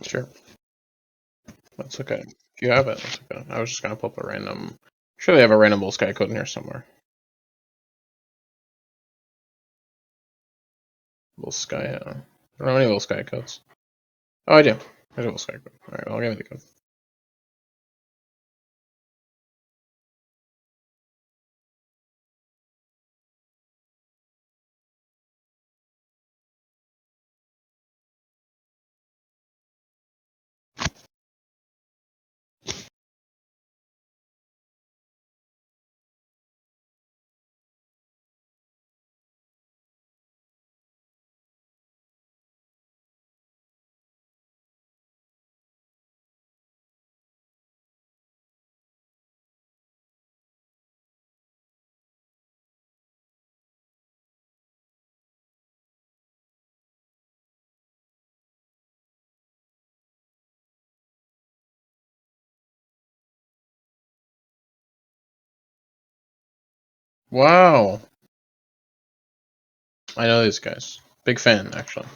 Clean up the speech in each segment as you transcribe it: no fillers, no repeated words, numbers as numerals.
Sure. That's okay. If you have it, that's okay. I was just gonna pull up a random. Sure, they have a random bull sky code in here somewhere. Bull sky. I don't have any bull sky codes. Oh, I do. There's a bull sky code. All right, I'll give you the code. Wow. I know these guys. Big fan, actually.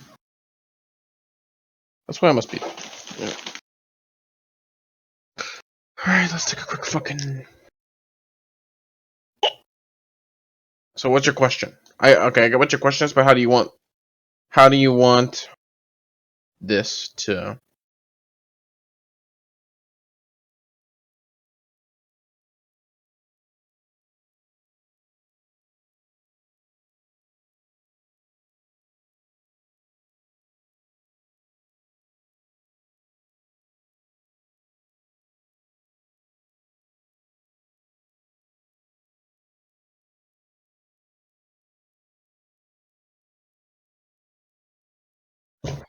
That's why I must be. Yeah. Alright, let's take a quick fucking. So, what's your question? Okay, I got what your question is, but how do you want this to?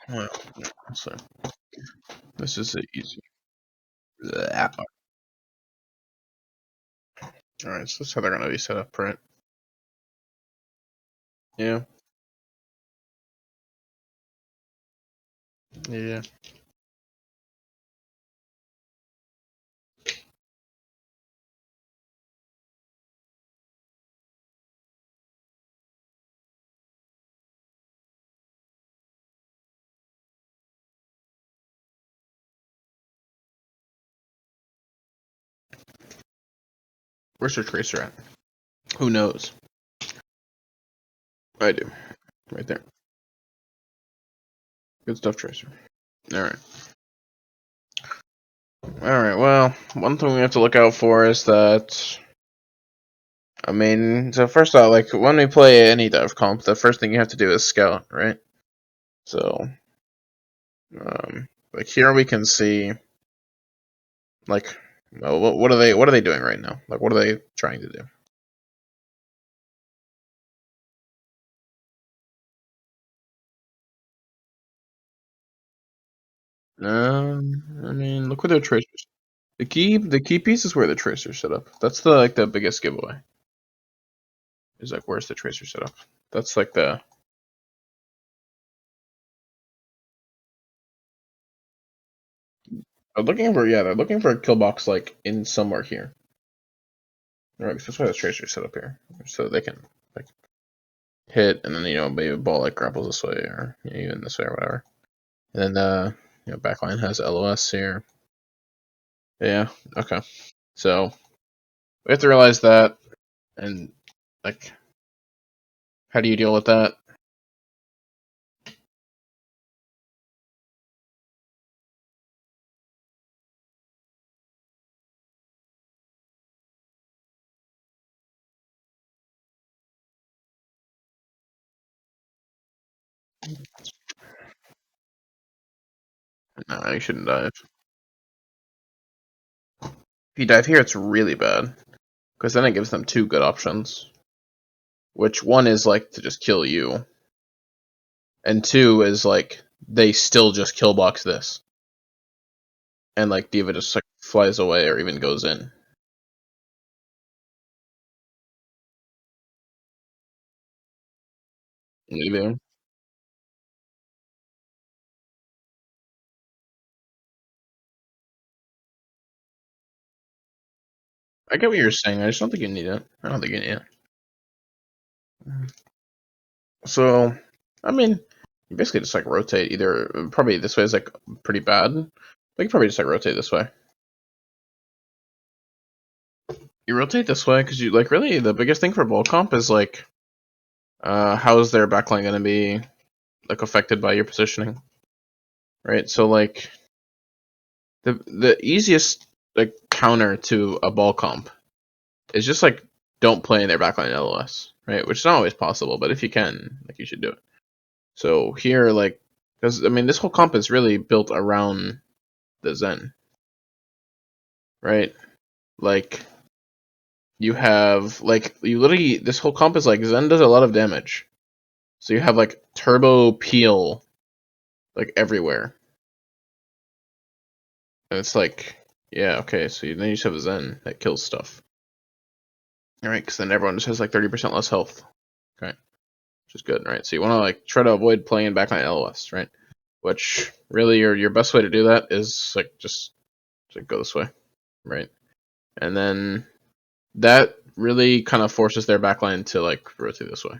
Well, so this is easy. Alright, so this is how they're gonna be set up, right? Yeah. Yeah. Where's your tracer at? Who knows? I do. Right there. Good stuff, tracer. Alright. Alright, well, one thing we have to look out for is that. I mean, so first off, like, when we play any dev comp, the first thing you have to do is scout, right? So, like, here we can see, like, well, what are they doing right now? Like, what are they trying to do? I mean, look where their tracers. The key piece is where the tracer set up. That's the biggest giveaway. Is like where's the tracer set up? That's like the. They're looking for a kill box like in somewhere here. Alright, that's why the tracer set up here, so they can like hit and then maybe a ball like grapples this way or even this way or whatever. And then backline has LOS here. Yeah, okay. So we have to realize that, and like, how do you deal with that? No, you shouldn't dive. If you dive here, it's really bad because then it gives them two good options. Which one is like to just kill you, and two is like they still just kill box this, and like Diva just like flies away or even goes in. Maybe. I get what you're saying. I just don't think you need it. I don't think you need it. So, I mean, You basically just like rotate either. Probably this way is like pretty bad. But you probably just like rotate this way. You rotate this way because you like really the biggest thing for ball comp is like how is their backline going to be like affected by your positioning, right? So like the easiest like counter to a ball comp is just like don't play in their backline LOS, right? Which is not always possible, but if you can, like you should do it. So here, like, because I mean, this whole comp is really built around the Zen, right? Like, you have like you literally this whole comp is like Zen does a lot of damage, so you have like turbo peel like everywhere, and it's like yeah, okay, so then you just have a Zen that kills stuff, all right? Because then everyone just has like 30% less health, okay, which is good, right? So you want to like try to avoid playing back on LOS, right? Which really your best way to do that is like just like go this way, right? And then that really kind of forces their backline to like rotate this way.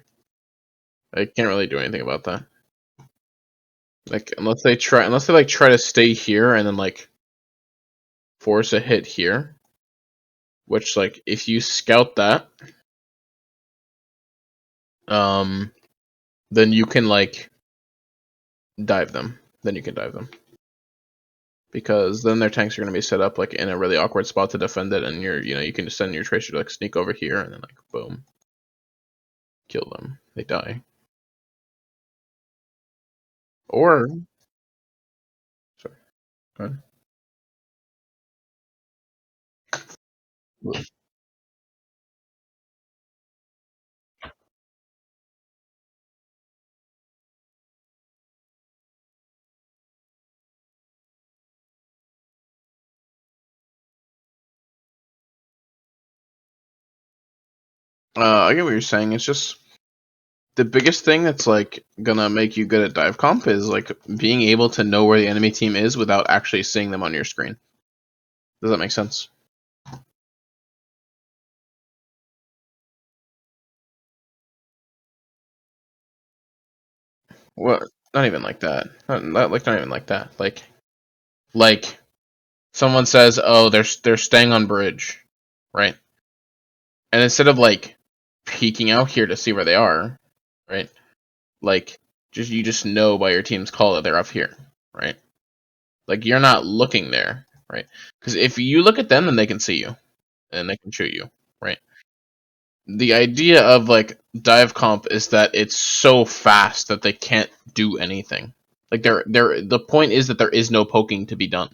I can't really do anything about that. Like unless they like try to stay here and then like force a hit here, which like if you scout that, um, then you can like dive them. Then you can dive them because then their tanks are gonna be set up like in a really awkward spot to defend it, and you can just send your tracer to like sneak over here and then like boom, kill them. They die. Or sorry, go ahead. I get what you're saying. It's just the biggest thing that's like gonna make you good at dive comp is like being able to know where the enemy team is without actually seeing them on your screen. Does that make sense? What? Not even like that. Not even like that. Like someone says, "Oh, they're staying on bridge," right? And instead of like peeking out here to see where they are, right? Like you just know by your team's call that they're up here, right? Like you're not looking there, right? Because if you look at them, then they can see you and they can shoot you, right? The idea of like dive comp is that it's so fast that they can't do anything. Like the point is that there is no poking to be done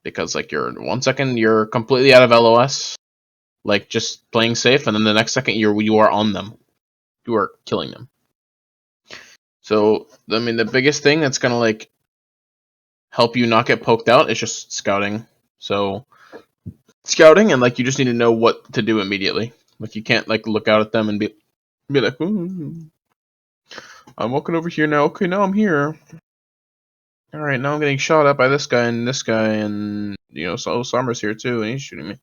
because like you're 1 second you're completely out of LOS, like just playing safe, and then the next second you are on them, you are killing them. So I mean the biggest thing that's gonna like help you not get poked out is just scouting. So scouting and like you just need to know what to do immediately. Like you can't like look out at them and be like, "Ooh, I'm walking over here now. Okay, now I'm here. All right, now I'm getting shot at by this guy, and so Sombra's here too, and he's shooting me."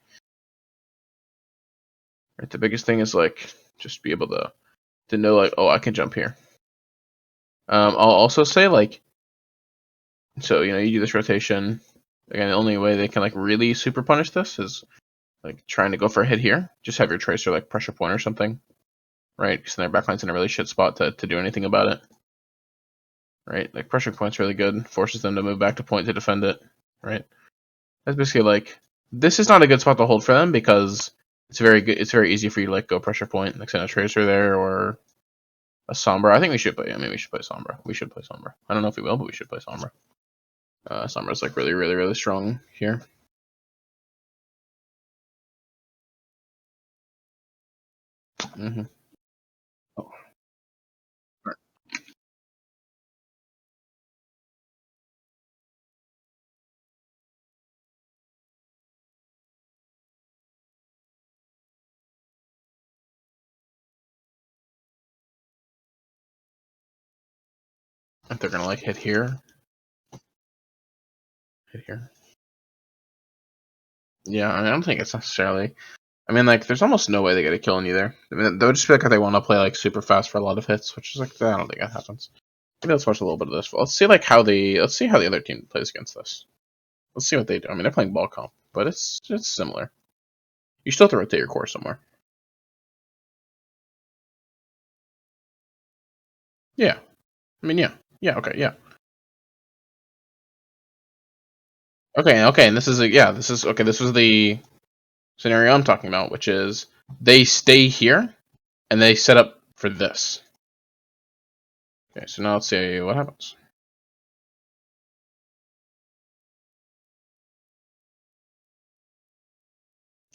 Right, the biggest thing is like just be able to know like, oh, I can jump here. I'll also say like, so you do this rotation. Again, the only way they can like really super punish this is like trying to go for a hit here. Just have your tracer like pressure point or something, right? Because their backline's in a really shit spot to do anything about it, right? Like pressure point's really good, forces them to move back to point to defend it, right? That's basically like this is not a good spot to hold for them because it's very good. It's very easy for you to like go pressure point, like send a tracer there or a Sombra. I think we should play. I mean, we should play Sombra. We should play Sombra. I don't know if we will, but we should play Sombra. Sombra's like really, really, really strong here. Mm-hmm. Oh, right. If they're gonna like hit here, hit here. Yeah, I don't think it's necessarily. I mean, like, there's almost no way they get a kill in either. I mean, that would just be like if they want to play like super fast for a lot of hits, which is like I don't think that happens. Maybe let's watch a little bit of this. Let's see let's see how the other team plays against this. Let's see what they do. I mean, they're playing ball comp, but it's similar. You still have to rotate your core somewhere. Yeah. I mean, yeah. Yeah. Okay. Yeah. Okay. Okay. And this is this is okay. This was the scenario I'm talking about, which is they stay here and they set up for this. Okay. So now let's see what happens.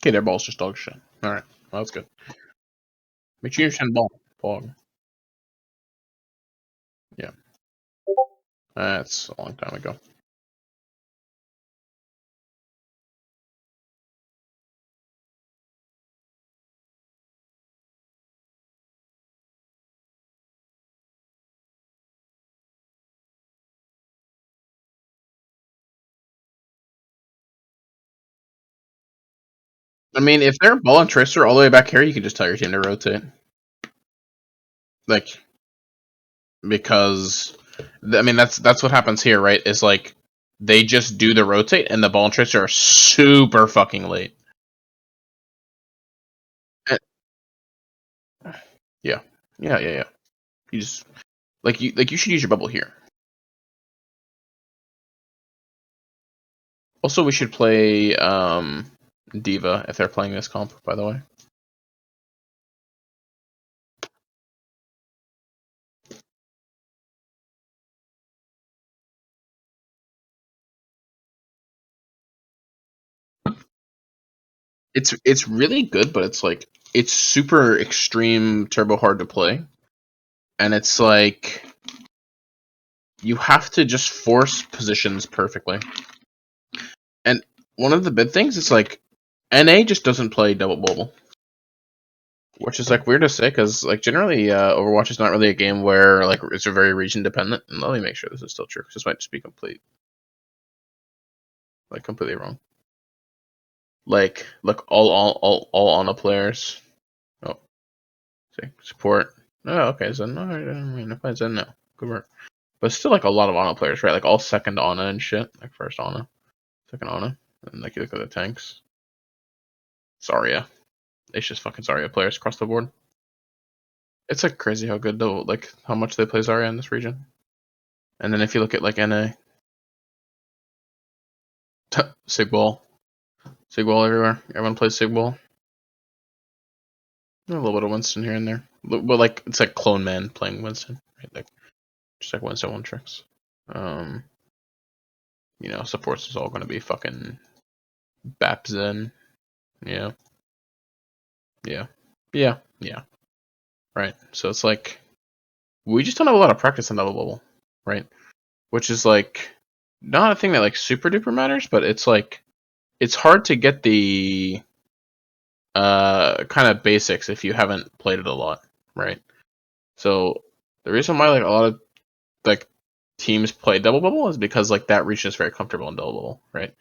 Okay, their ball's just dog shit. All right. Well, that's good. Make sure you send ball. Ball. Yeah. That's a long time ago. I mean, if they're ball and tracer all the way back here, you can just tell your team to rotate. Like, because I mean that's what happens here, right? Is like they just do the rotate and the ball and tracer are super fucking late. Eh, yeah, yeah. You just you should use your bubble here. Also, we should play Diva if they're playing this comp. By the way, it's really good, but it's like it's super extreme turbo hard to play, and it's like you have to just force positions perfectly. And one of the big things is like NA just doesn't play double bubble, which is like weird to say because like generally Overwatch is not really a game where like it's a very region dependent. And let me make sure this is still true because this might just be completely wrong. Like look all on the players. Oh, see support. Oh, okay. So no, I mean if I said no, good work. But still like a lot of Ana players, right? Like all second Ana and shit. Like first Ana, second Ana, and like you look at the tanks. Zarya. It's just fucking Zarya players across the board. It's like crazy how good though, like how much they play Zarya in this region. And then if you look at like NA, Sigball, Sigball everywhere. Everyone plays Sigball. A little bit of Winston here and there, but like it's like Clone Man playing Winston, right? Like just like Winston one tricks. Um, supports is all going to be fucking Bapzen. Yeah, yeah, yeah. Right. So it's like we just don't have a lot of practice on double bubble, right? Which is like not a thing that like super duper matters, but it's like it's hard to get the kind of basics if you haven't played it a lot, right? So the reason why like a lot of like teams play double bubble is because like that region is very comfortable in double bubble, right?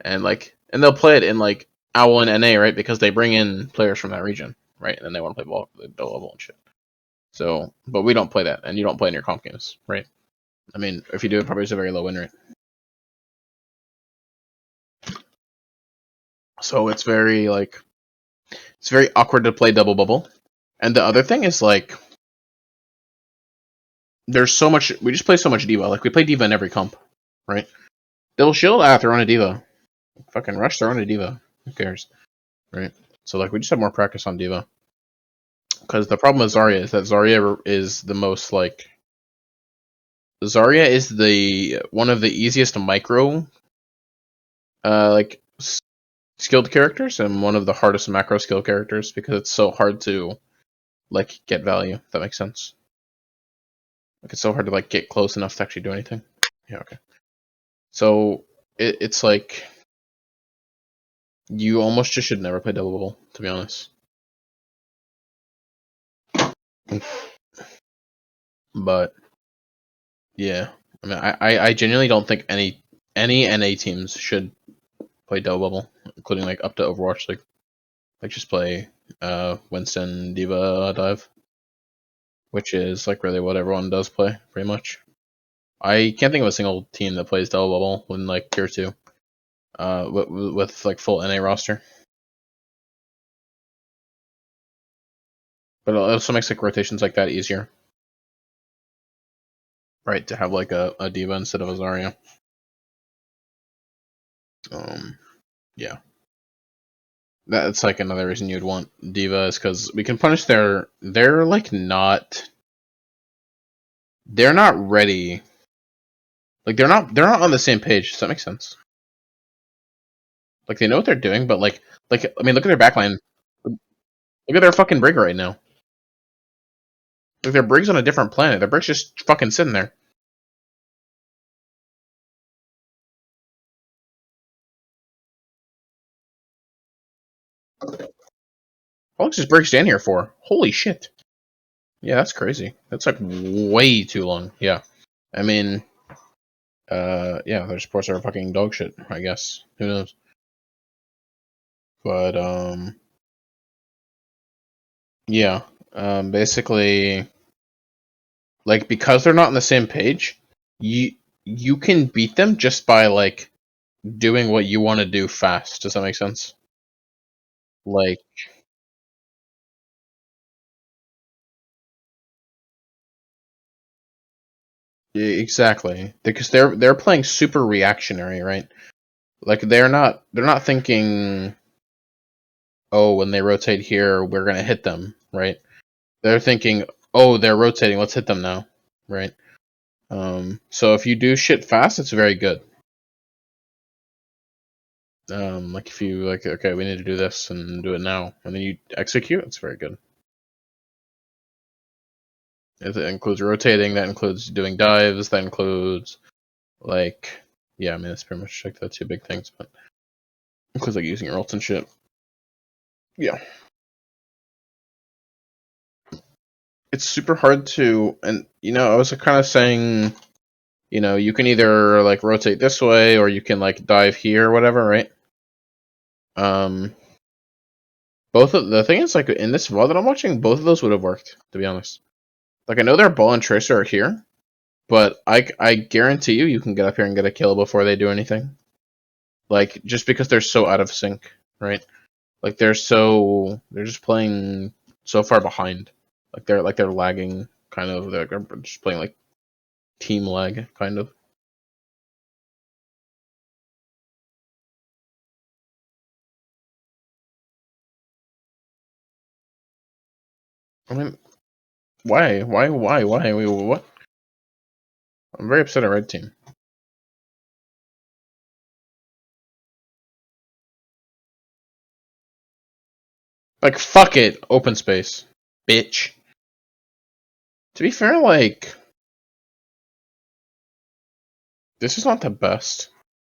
And they'll play it in like OWL and NA, right? Because they bring in players from that region, right? And then they want to play double bubble and shit. So, but we don't play that, and you don't play in your comp games, right? I mean, if you do, it probably is a very low win rate. So it's very awkward to play double bubble. And the other thing is like there's so much we just play so much diva. Like we play diva in every comp, right? Double shield, throw on a diva. Fucking rush, throw on a diva. Who cares, right? So like we just have more practice on diva. Because the problem with Zarya is that Zarya is the most like Zarya is the one of the easiest micro like skilled characters and one of the hardest macro skill characters because it's so hard to like get value. If that makes sense. Like it's so hard to like get close enough to actually do anything. Yeah, okay. So it's like you almost just should never play double bubble, to be honest. But yeah, I mean, I genuinely don't think any NA teams should play double bubble, including like up to Overwatch League. Like just play Winston Diva dive, which is like really what everyone does play pretty much. I can't think of a single team that plays double bubble in like tier 2, with like full NA roster. But it also makes like rotations like that easier, right? To have like a Diva instead of a Zarya. Yeah, that's like another reason you'd want Diva is because we can punish they're like they're not ready. Like they're not on the same page. Does that make sense? Like they know what they're doing, but like I mean, look at their backline. Look at their fucking Brig right now. Like their Brig's on a different planet. Their Brig's just fucking sitting there. How long does Brig stand here for? Holy shit. Yeah, that's crazy. That's like way too long. Yeah. I mean, yeah, their supports are fucking dog shit, I guess. Who knows? But, yeah. Basically, like, because they're not on the same page, you can beat them just by, like, doing what you want to do fast. Does that make sense? Like, exactly. Because they're playing super reactionary, right? Like, they're not thinking, oh, when they rotate here, we're gonna hit them, right? They're thinking, oh, they're rotating, let's hit them now, right? So if you do shit fast, it's very good. Like if you like, okay, we need to do this and do it now, and then you execute, it's very good. It includes rotating, that includes doing dives, that includes like, yeah, I mean that's pretty much like the two big things, but includes like using your ults and shit. Yeah, it's super hard to, and I was kind of saying, you can either like rotate this way or you can like dive here or whatever, right? Um, both of the thing is like in this VOD that I'm watching, both of those would have worked, to be honest. Like I know their ball and tracer are here, but I guarantee you can get up here and get a kill before they do anything. Like just because they're so out of sync, right? Like they're just playing so far behind. Like they're lagging kind of. They're just playing like team lag kind of. I mean, why? Why? Wait, what? I'm very upset at red team. Like fuck it, open space, bitch. To be fair, like this is not the best.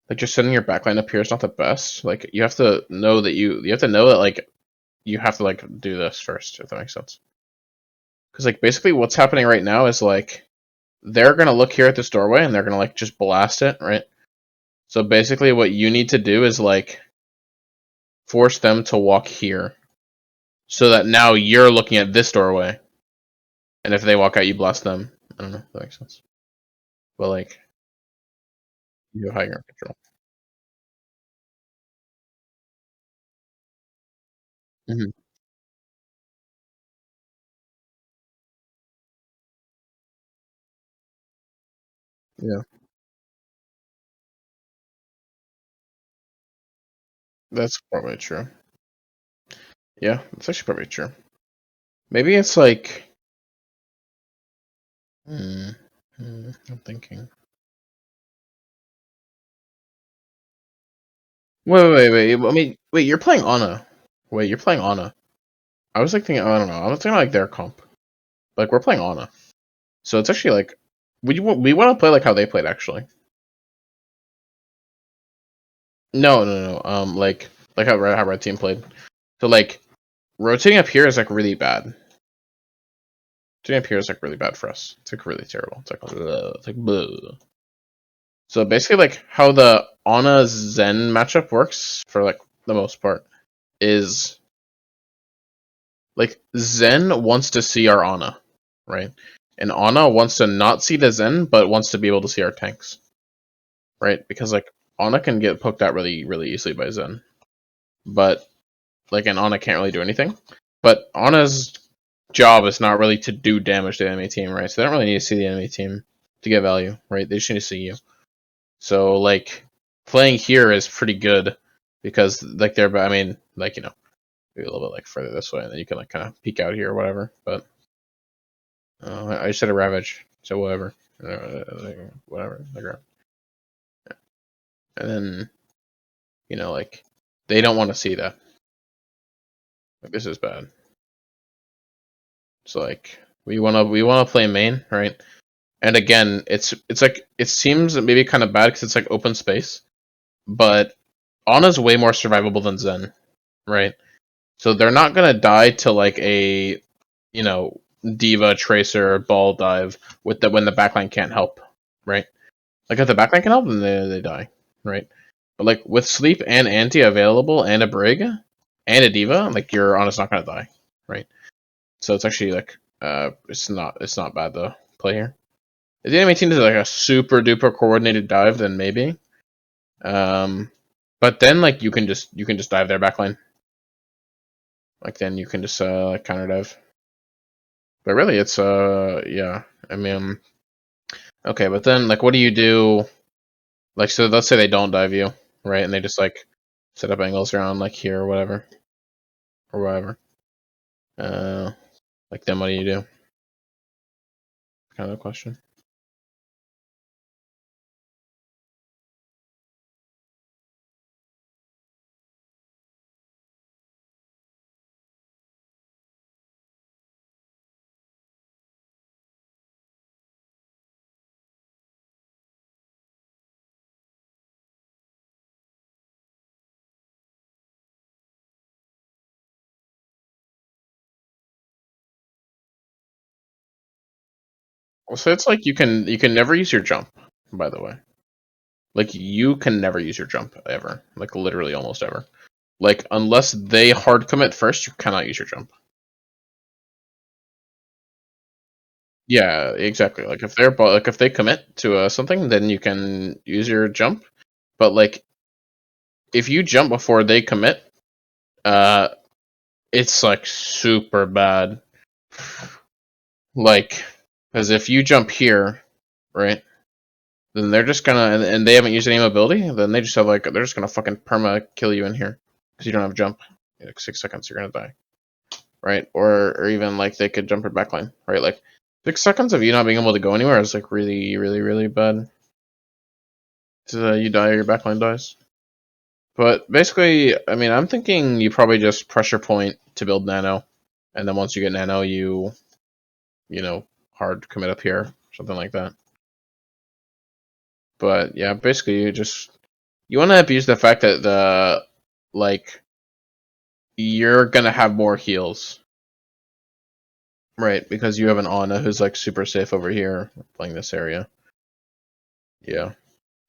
Like just setting your backline up here is not the best. Like you have to know that you have to know that like you have to like do this first, if that makes sense. Because like basically what's happening right now is like they're gonna look here at this doorway and they're gonna like just blast it, right? So basically what you need to do is like force them to walk here. So that now you're looking at this doorway. And if they walk out you blast them. I don't know if that makes sense. But like you have high ground control. Mm-hmm. Yeah. That's probably true. Yeah, that's actually probably true. Maybe it's like I'm thinking. Wait. I mean, wait. You're playing Ana. Wait, you're playing Ana. I was like thinking. I don't know. I was thinking like their comp. Like we're playing Ana, so it's actually like we want to play like how they played actually. No. Like how red team played. So like rotating up here is like really bad. Rotating up here is like really bad for us. It's like really terrible. It's like it's like bleh. So basically, like how the Ana Zen matchup works for like the most part is like Zen wants to see our Ana, right? And Ana wants to not see the Zen, but wants to be able to see our tanks, right? Because like Ana can get poked out really, really easily by Zen, but like and Ana can't really do anything. But Ana's job is not really to do damage to the enemy team, right? So they don't really need to see the enemy team to get value, right? They just need to see you. So like playing here is pretty good because like they're, I mean, like maybe a little bit like further this way, and then you can like kind of peek out here or whatever. But I just said a ravage, so whatever, whatever. And then like they don't want to see that. Like this is bad. So like we wanna play main, right? And again, it's like it seems maybe kind of bad because it's like open space, but Ana's way more survivable than Zen, right? So they're not gonna die to like a Diva Tracer ball dive with when the backline can't help, right? Like if the backline can help, then they die, right? But like with sleep and anti available and a brig and a diva, like your Ana's not gonna die, right? So it's actually like it's not bad to play here. If the enemy team does like a super duper coordinated dive, then maybe. But then like you can just dive their backline. Like then you can just like counter dive. But really, it's yeah. I mean, okay, but then like what do you do? Like so, let's say they don't dive you, right? And they just like set up angles around like here or whatever, or whatever. Like then what do you do? Kind of a question. So it's like you can never use your jump. By the way, like you can never use your jump ever. Like literally almost ever. Like unless they hard commit first, you cannot use your jump. Yeah, exactly. Like if they commit to something, then you can use your jump. But like if you jump before they commit, uh, it's like super bad. Like, because if you jump here, right, then they're just gonna and they haven't used any ability, then they just have like they're just gonna fucking perma kill you in here because you don't have jump. In like 6 seconds, you're gonna die, right? Or even like they could jump your backline, right? Like 6 seconds of you not being able to go anywhere is like really, really, really bad. So you die, your backline dies. But basically, I mean, I'm thinking you probably just pressure point to build nano, and then once you get nano, hard commit up here, something like that. But yeah, basically you want to abuse the fact that like you're gonna have more heals, right? Because you have an Ana who's like super safe over here playing this area. Yeah,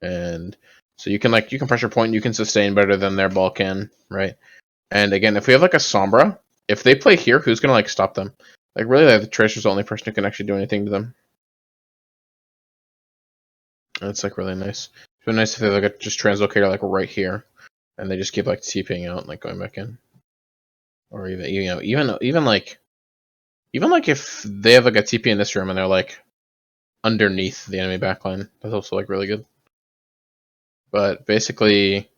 and so you can pressure point, you can sustain better than their ball can, right? And again, if we have like a Sombra, if they play here, who's gonna like stop them? Like really, like, the Tracer's the only person who can actually do anything to them. That's like really nice. It's been nice if they like a just translocator like right here, and they just keep like TPing out and like going back in, or even like if they have like a TP in this room and they're like underneath the enemy backline, that's also like really good. But basically,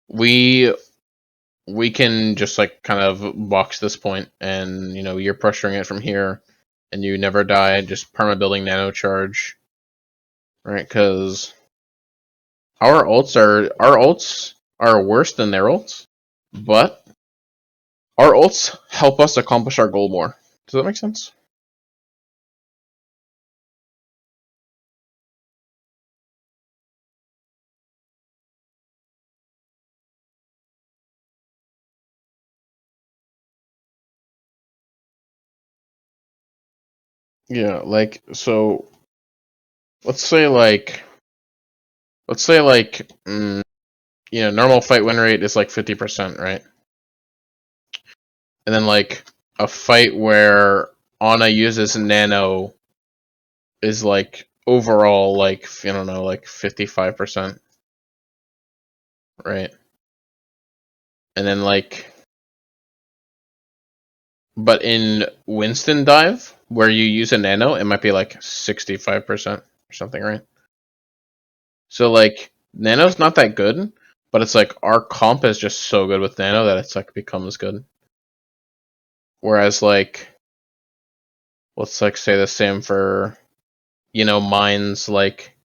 we we can just like kind of box this point, and you're pressuring it from here, and you never die. Just perma building nano charge, right? Because our ults are worse than their ults, but our ults help us accomplish our goal more. Does that make sense? Yeah, like so. Let's say like normal fight win rate is like 50%, right? And then like a fight where Ana uses Nano is like overall like I don't know like 55%, right? And then like, but in Winston dive where you use a Nano, it might be like 65% or something, right? So like Nano's not that good, but it's like our comp is just so good with Nano that it's like becomes good. Whereas like let's like say the same for mines like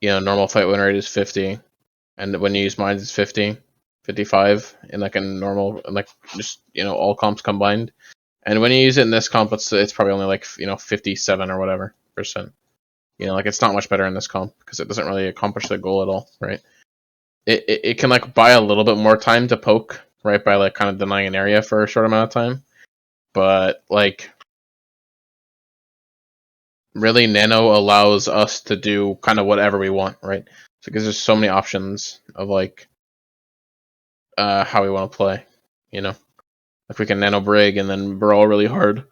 normal fight win rate is 50, and when you use mines it's 50, 55 in like a normal like just all comps combined. And when you use it in this comp, it's probably only like 57 or whatever percent. Like it's not much better in this comp because it doesn't really accomplish the goal at all, right? It can like buy a little bit more time to poke, right, by like kind of denying an area for a short amount of time, but like really Nano allows us to do kind of whatever we want, right? So because there's so many options of like how we want to play, like we can Nano Brig and then brawl really hard,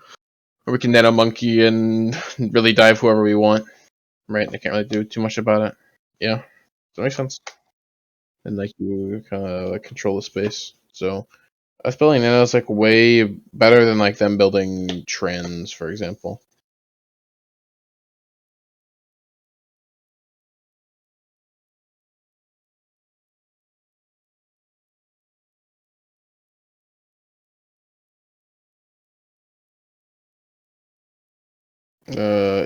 or we can Nano Monkey and really dive whoever we want, right? They can't really do too much about it. Yeah, does that make sense? And like you kind of like control the space. So us building Nano is like way better than like them building Trends, for example.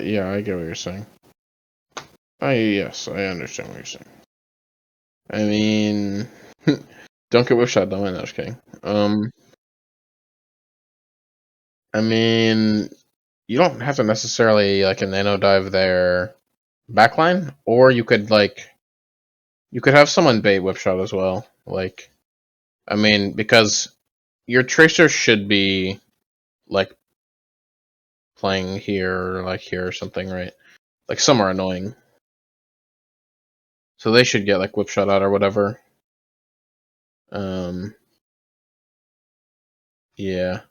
Yeah, I get what you're saying. Yes, I understand what you're saying. I mean, don't get whip shot. Don't mind. I was kidding. I mean, you don't have to necessarily like a nano dive their backline, or you could have someone bait whip shot as well. Like, I mean, because your tracer should be like playing here or like here or something, right? Like somewhere annoying. So they should get like whip shot out or whatever. Um, yeah.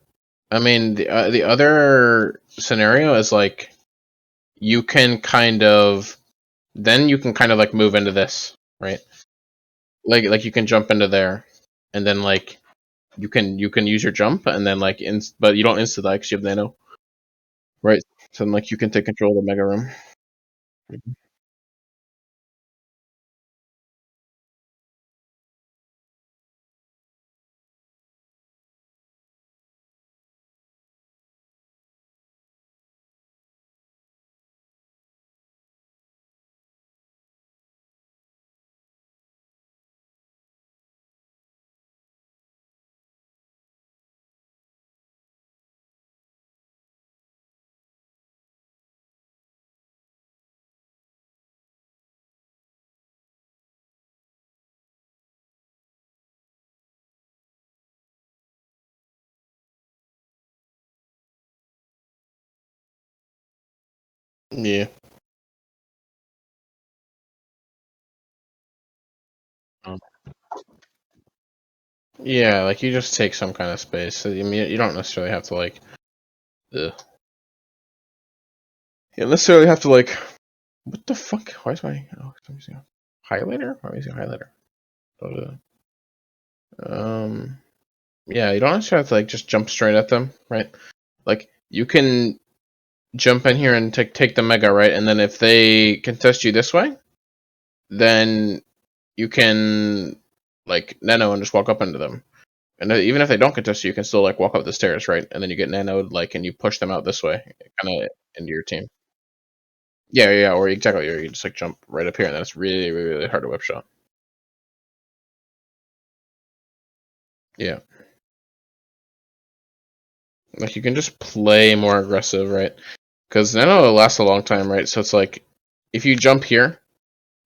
I mean, the other scenario is like you can kind of then you can kind of like move into this, right? Like you can jump into there, and then like you can use your jump, and then like but you don't insta die because you have nano, right? So then like you can take control of the mega room. Yeah. Um, yeah, like you just take some kind of space. So, I mean, you don't necessarily have to like. Ugh. You don't necessarily have to like. What the fuck? Why is my I'm using a highlighter? Why am I using a highlighter? Don't do that. Yeah, you don't necessarily have to like just jump straight at them, right? Like you can jump in here and take the mega, right? And then if they contest you this way, then you can like nano and just walk up into them. And even if they don't contest you, you can still like walk up the stairs, right? And then you get nanoed, like, and you push them out this way, kind of into your team. Yeah, yeah, or exactly, or you just like jump right up here, and then it's really, really, really hard to whip shot. Yeah, like you can just play more aggressive, right? Because nano lasts a long time, right? So it's like if you jump here,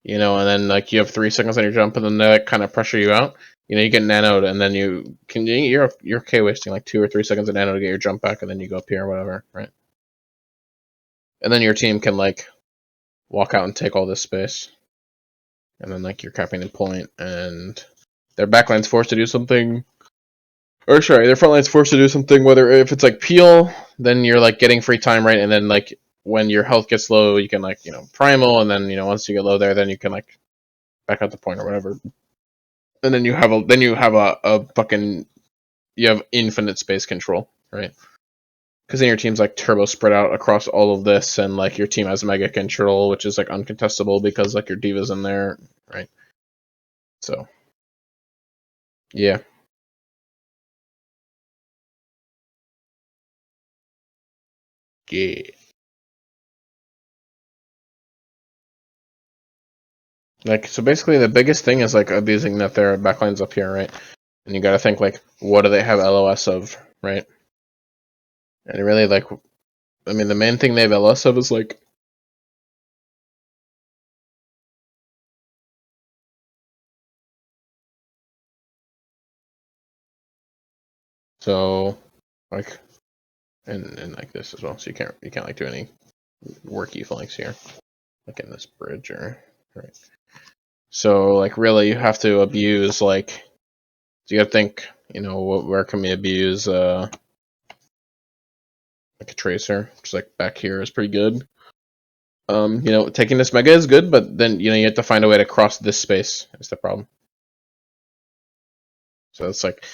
and then like you have 3 seconds on your jump, and then they like, kind of pressure you out. You get nanoed, and then you're okay wasting like 2 or 3 seconds of nano to get your jump back, and then you go up here or whatever, right? And then your team can like walk out and take all this space, and then like you're capping the point, and their backline's forced to do something Or sorry, their front line's forced to do something. Whether if it's like peel, then you're like getting free time, right? And then like when your health gets low, you can like primal, and then once you get low there, then you can like back out the point or whatever. And then you have a fucking you have infinite space control, right? Because then your team's like turbo spread out across all of this, and like your team has mega control, which is like uncontestable because like your diva's in there, right? So yeah. Yeah. Like, so basically the biggest thing is like abusing that their backline's up here, right? And you gotta think like, what do they have LOS of, right? And really like, I mean, the main thing they have LOS of is like, so like, and like this as well. So you can't like do any worky flanks here, like in this bridge or right. So like really you have to abuse like, so you gotta think, where can we abuse like a tracer, which like back here is pretty good. Taking this mega is good, but then you have to find a way to cross this space is the problem. So that's like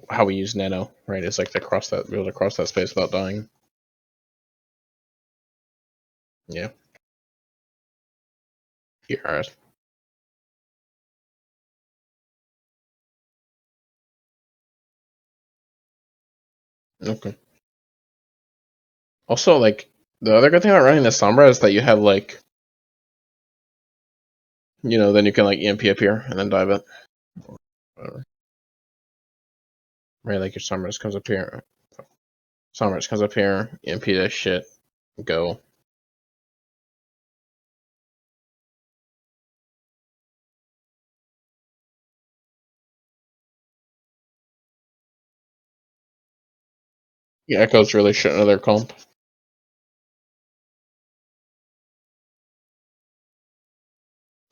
how we use nano, right? It's like be able to cross that space without dying. Yeah. Here, alright. Okay. Also, like the other good thing about running the Sombra is that you have like, then you can like EMP up here and then dive it. Whatever. Right, like your Sombra just comes up here. Sombra just comes up here, EMP that shit, go. Yeah, Echo's really shit another comp.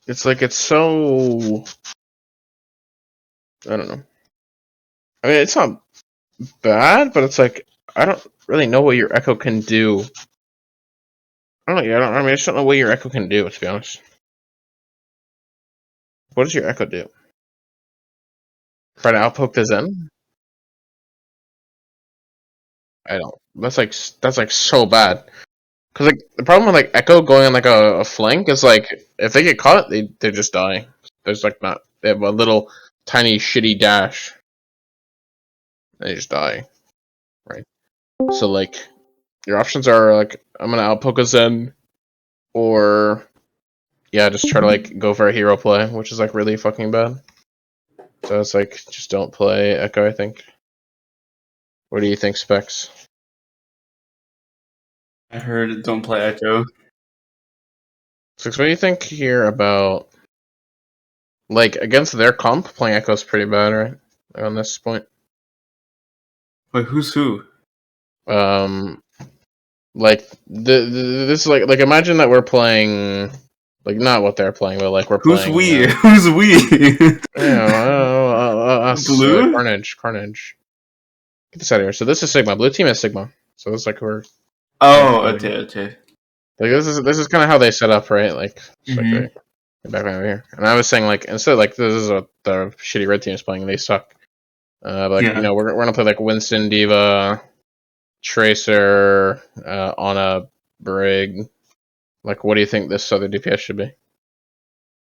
It's like it's so, I don't know. I mean, it's not bad, but it's like I don't really know what your Echo can do. I don't know. I mean, I just don't know what your Echo can do. To be honest, what does your Echo do? Try to outpoke the Zen? I don't. That's like so bad. Cause like the problem with like Echo going on like a flank is like if they get caught, they just die. There's like not they have a little tiny shitty dash. They just die, right? So like your options are like I'm gonna outpoke a Zen, or yeah, just try to like go for a hero play, which is like really fucking bad. So it's like just don't play Echo, I think. What do you think, Specs? I heard don't play Echo. Specs, what do you think here about like against their comp playing Echo is pretty bad, right? Like, on this point. Wait, who's who? Like this like imagine that we're playing like not what they're playing, but like we're Who's playing we? Who's we? us Blue? Carnage. Get this out of here. So this is Sigma. Blue team is Sigma. So it's like we're Oh, okay. like this is kind of how they set up, right? Like it's like right back over here. And I was saying like instead like this is what the shitty red team is playing. They suck. But like Yeah. we're gonna play like Winston, Diva, Tracer, Ana, Brig. Like, what do you think this other DPS should be?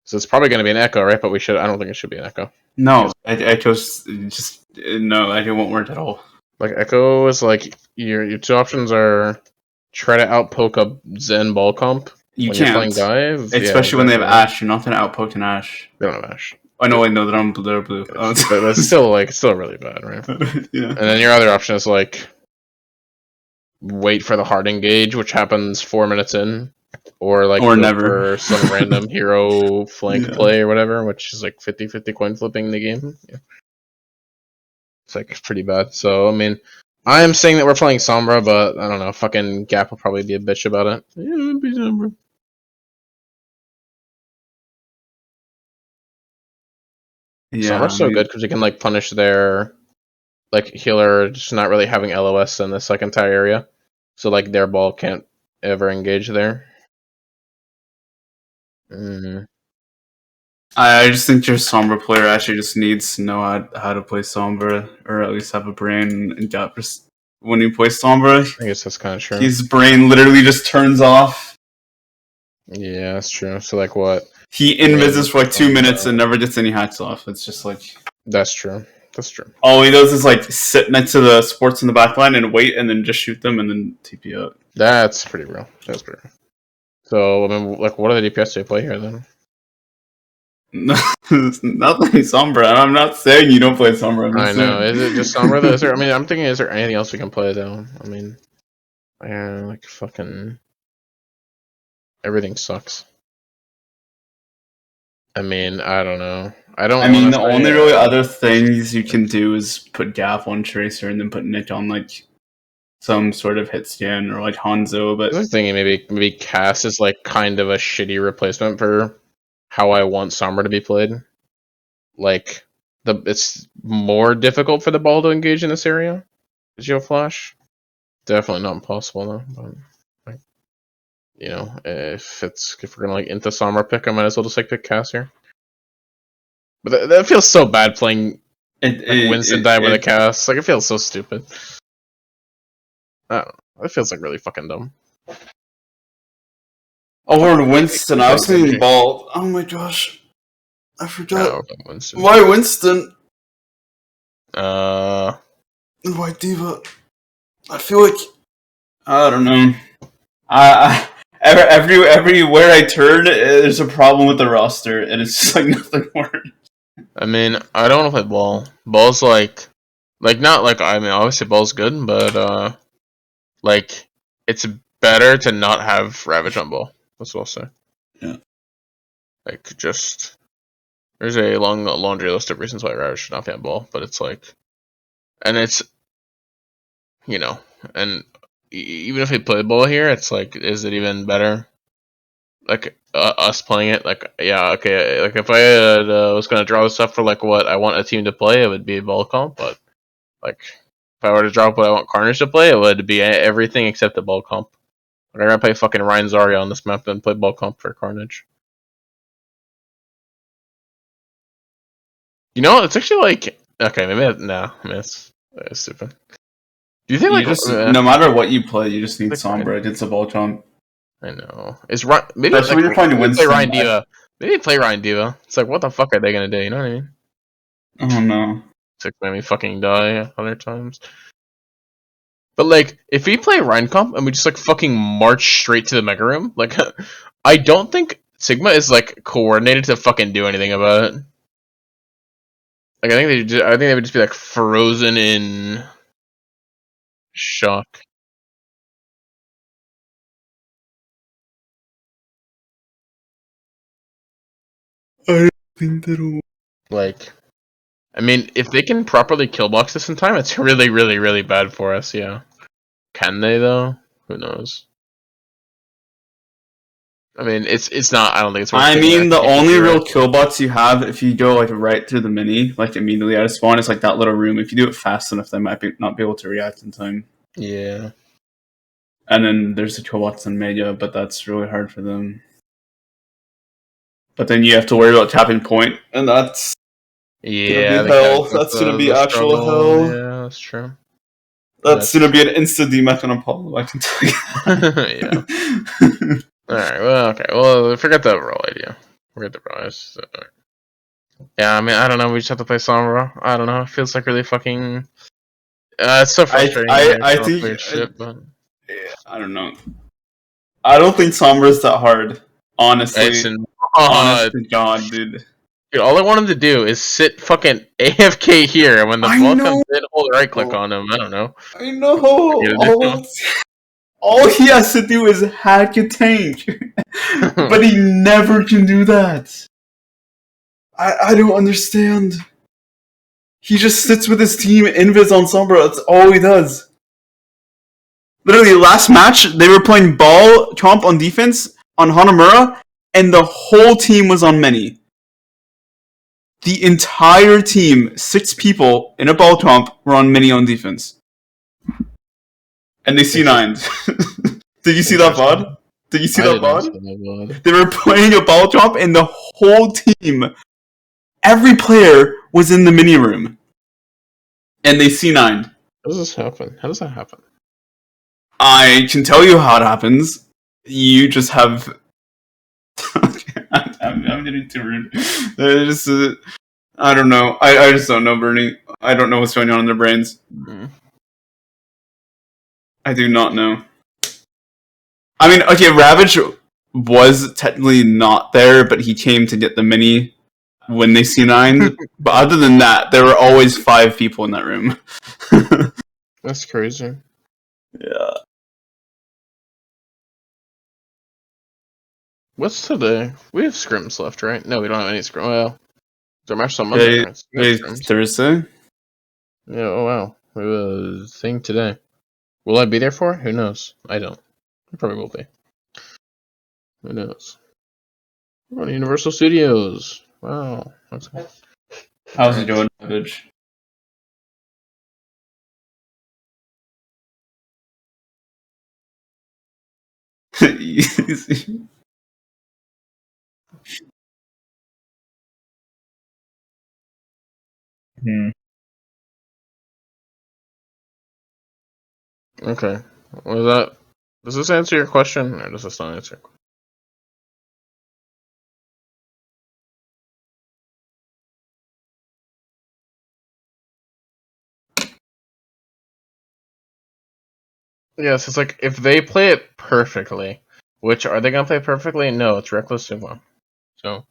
So it's probably going to be an Echo, right? But I don't think it should be an Echo. No, I chose just no. I won't work at all. Like Echo is like your two options are try to outpoke a Zen ball comp You when you're playing can't, dive. especially Yeah, exactly, when they have right? Ash. You're not gonna outpoke an Ash. They don't have Ash. I know that I'm blue. Blue. But it's still like still really bad, right? Yeah. And then your other option is like wait for the hard engage, which happens 4 minutes in, or like Or go never. for some random hero flank Yeah. play or whatever, which is like 50-50 coin flipping in the game. Yeah. It's like pretty bad. So I mean, I am saying that we're playing Sombra, but I don't know. Fucking Gap will probably be a bitch about it. Yeah, it'd be Sombra. Yeah. Sombra's so good because you can like punish their like healer just not really having LOS in this like entire area, so like their ball can't ever engage there. I just think your Sombra player actually just needs to know how to play Sombra, or at least have a brain and got when he plays Sombra. I guess that's kind of true. His brain literally just turns off. Yeah, that's true. So like what? He invises for like 2 minutes and never gets any hacks off. It's just like that's true. That's true. All he does is like sit next to the supports in the back line and wait, and then just shoot them and then TP out. That's pretty real. That's pretty real. So I mean, like, what are the DPS they play here then? Nothing Sombra. I'm not saying you don't play Sombra. I know. Is it just Sombra though? Is there? I mean, I'm thinking, is there anything else we can play though? I mean, yeah, like fucking everything sucks. I mean, I don't know. I mean, the only really other things you can do is put Gav on Tracer and then put Nick on like some sort of hit scan or like Hanzo. But I was thinking maybe Cass is like kind of a shitty replacement for how I want Sombra to be played. Like it's more difficult for the ball to engage in this area. Geo Flash, definitely not impossible though. But like, you know, if we're gonna like into Sombra pick, I might as well just like pick Cass here. But that feels so bad playing Winston die with a Cass. Like it feels so stupid. I don't know. It feels like really fucking dumb. Over Winston, I was thinking ball. Oh my gosh, I forgot. Winston. Why Winston? Why D.Va? I feel like I don't know. Everywhere I turn, there's a problem with the roster, and it's just like nothing works. I mean, I don't want to play ball. Ball's like not like I mean, obviously ball's good, but like it's better to not have Ravage on ball. That's what I'll say. Yeah. Like just there's a long laundry list of reasons why Ravage should not be on ball, but it's like, and it's, you know, and even if we play ball here, it's like, is it even better? Like us playing it, like yeah, okay. Like if I was gonna draw this up for like what I want a team to play, it would be ball comp. But like if I were to draw up what I want Carnage to play, it would be everything except the ball comp. Like, I'm gonna play fucking Ryan Zarya on this map and play ball comp for Carnage. You know, it's actually like okay, maybe it's stupid. Do you think like no matter what you play, you just need Sombra against a ball comp? I know. Is maybe like, when you're playing play Ryan D.Va. Maybe play Ryan D.Va. It's like, what the fuck are they gonna do? You know what I mean? Oh no. It's like maybe fucking die 100 times. But like, if we play Ryan comp and we just like fucking march straight to the Mega Room, like, I don't think Sigma is like coordinated to fucking do anything about it. Like, I think they would just be like frozen in shock. I think that'll. Like, I mean, if they can properly killbox this in time, it's really, really, really bad for us. Yeah. Can they though? Who knows? I mean, it's not. I don't think it's. I mean, the only real killbox you have, if you go like right through the mini, like immediately out of spawn, is like that little room. If you do it fast enough, they might not be able to react in time. Yeah. And then there's the killbox in Mega, but that's really hard for them. But then you have to worry about tapping point, and that's yeah, gonna be hell. That's gonna be actual hell. Yeah, that's true. That's gonna be an insta DMAC on Apollo, I can tell you. Yeah. Alright, well, okay. Well, forget the overall idea. Forget the prize. Yeah, I mean, I don't know. We just have to play Sombra. I don't know. It feels like really fucking. It's so frustrating. I think. Shit, but... yeah, I don't know. I don't think Sombra is that hard. Honestly. Honest to God, dude. Dude, all I want him to do is sit fucking AFK here, and when the ball comes in, hold right click on him. I don't know. I know. All he has to do is hack a tank. But he never can do that. I don't understand. He just sits with his team, invis on Sombra. That's all he does. Literally, last match, they were playing ball comp on defense on Hanamura, and the whole team was on many. The entire team, 6 people in a ball trump, were on mini on defense. And they C9'd. Did you see that VOD? Did you see that VOD? They were playing a ball drop and the whole team, every player was in the mini room. And they C9'd. How does this happen? How does that happen? I can tell you how it happens. You just have... I'm getting too rude. I don't know. I just don't know, Bernie. I don't know what's going on in their brains. Mm-hmm. I do not know. I mean, okay, Ravage was technically not there, but he came to get the mini when they C9'd. But other than that, there were always 5 people in that room. That's crazy. Yeah. What's today? We have scrims left, right? No, we don't have any scrim. Well, there match on Monday. Thursday? Yeah, oh wow. We have a thing today. Will I be there for it? Who knows? I don't. I probably will be. Who knows? We're on Universal Studios. Wow. That's How's he doing, Ravage? Okay. Was that? Does this answer your question, or does this not answer your question? Yes, it's like if they play it perfectly, which are they gonna play perfectly? No, it's reckless sumo. So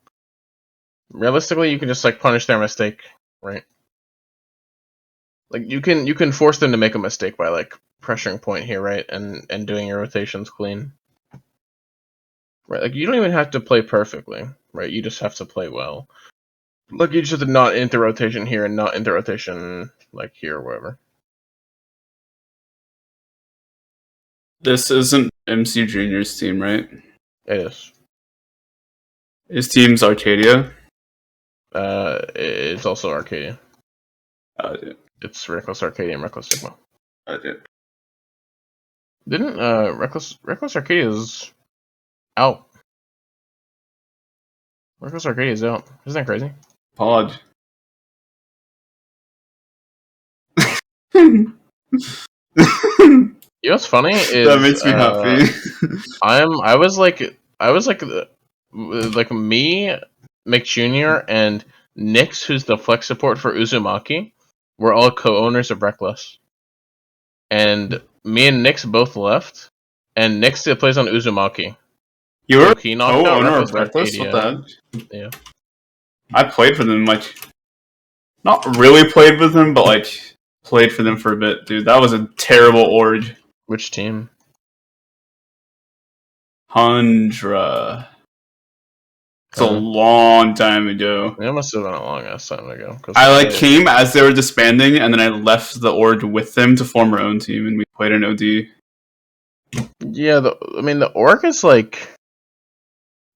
realistically, you can just like punish their mistake, right? Like you can force them to make a mistake by like pressuring point here, right, and doing your rotations clean, right? Like you don't even have to play perfectly, right? You just have to play well. Like you just have to not enter rotation here and not enter rotation like here or wherever. This isn't MC Junior's team, right? It is. His team's Arcadia. It's also Arcadia. Yeah. It's Reckless Arcadia and Reckless Sigma. Didn't Reckless Arcadia is out. Reckless Arcadia is out. Isn't that crazy? Pod. You know what's funny is that makes me happy. I was like me, McJunior, and Nix, who's the flex support for Uzumaki, were all co-owners of Reckless. And me and Nix both left, and Nix still plays on Uzumaki. You were he knocked out co-owner Reckless of Reckless? What the heck? Yeah. I played for them, like, not really played with them, but like played for them for a bit, dude. That was a terrible org. Which team? Hundra. It's a long time ago. It must have been a long ass time ago. I came as they were disbanding, and then I left the org with them to form our own team, and we played an OD. Yeah, the org is like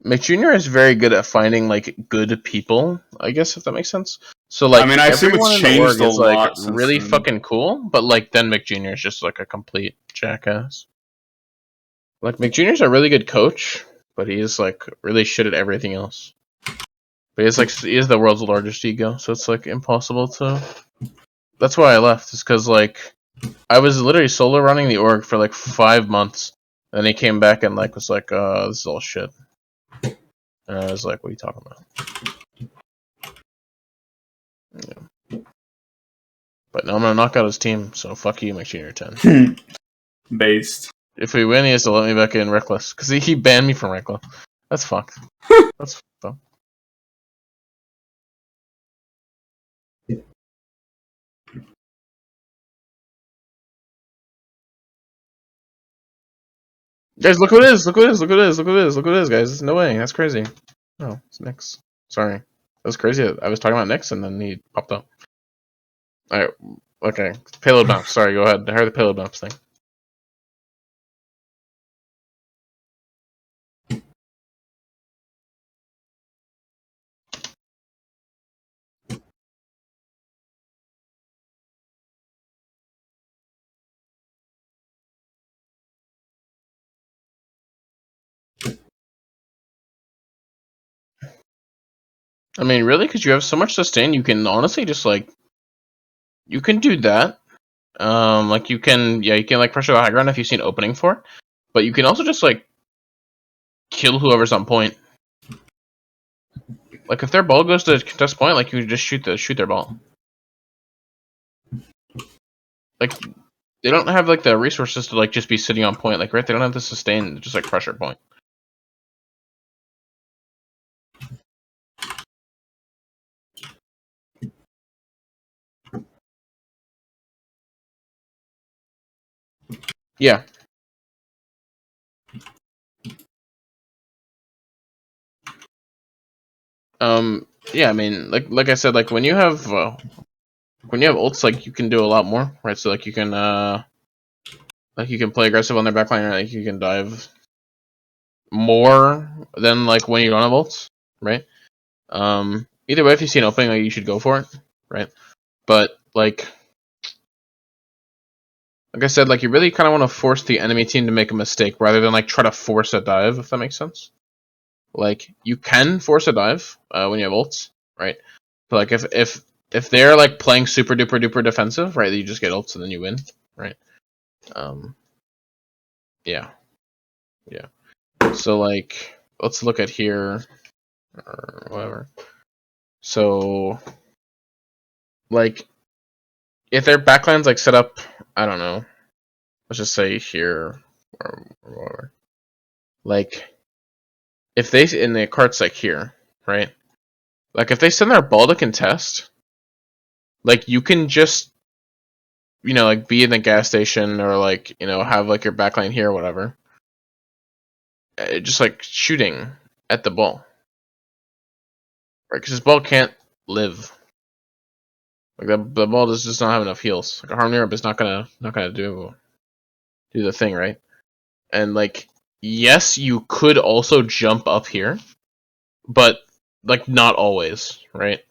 McJunior is very good at finding like good people, I guess, if that makes sense. So like, I mean, I assume it's changed a lot. Like really fucking cool, but like then McJunior is just like a complete jackass. Like McJunior's a really good coach, but he is like really shit at everything else. But he is the world's largest ego, so it's like impossible to. That's why I left. Is because like I was literally solo running the org for like 5 months, and he came back and like was like, this is all shit." And I was like, "What are you talking about?" Yeah. But now I'm gonna knock out his team, so fuck you, McJunior 10. Based. If we win, he has to let me back in Reckless, because he banned me from Reckless. That's fucked. That's fucked up. Guys, look what it is! Look what it is! Look what it is! Look what it is! Look what it is, guys! No way! That's crazy. Oh, it's Nyx. Sorry. That was crazy. I was talking about Nyx, and then he popped up. Alright, okay. Payload bounce. Sorry, go ahead. I heard the payload bounce thing. I mean, really, because you have so much sustain, you can honestly just like you can do that. Like you can like pressure the high ground if you see an opening for it, but you can also just like kill whoever's on point. Like if their ball goes to contest point, like you just shoot their ball. Like they don't have like the resources to like just be sitting on point, like right? They don't have the sustain, just like pressure point. Yeah. Yeah, I mean, like I said, like when you have ults, like you can do a lot more, right? So like you can play aggressive on their backline, or like you can dive more than like when you don't have ults, right? Either way, if you see an opening, like you should go for it, right? But like I said, like you really kind of want to force the enemy team to make a mistake rather than like try to force a dive, if that makes sense. Like you can force a dive when you have ults, right? So like if they're like playing super duper duper defensive, right, you just get ults and then you win, right? Um, yeah, yeah. So like let's look at here or whatever. So like if their backline's like set up, I don't know. Let's just say here or whatever. Like if they in the cart's like here, right? Like if they send their ball to contest, like you can just like be in the gas station or like have like your backline here or whatever, just like shooting at the ball, right? Because this ball can't live. Like the ball does just not have enough heals. Like a Harmony Orb is not gonna do the thing, right? And like yes, you could also jump up here, but like not always, right?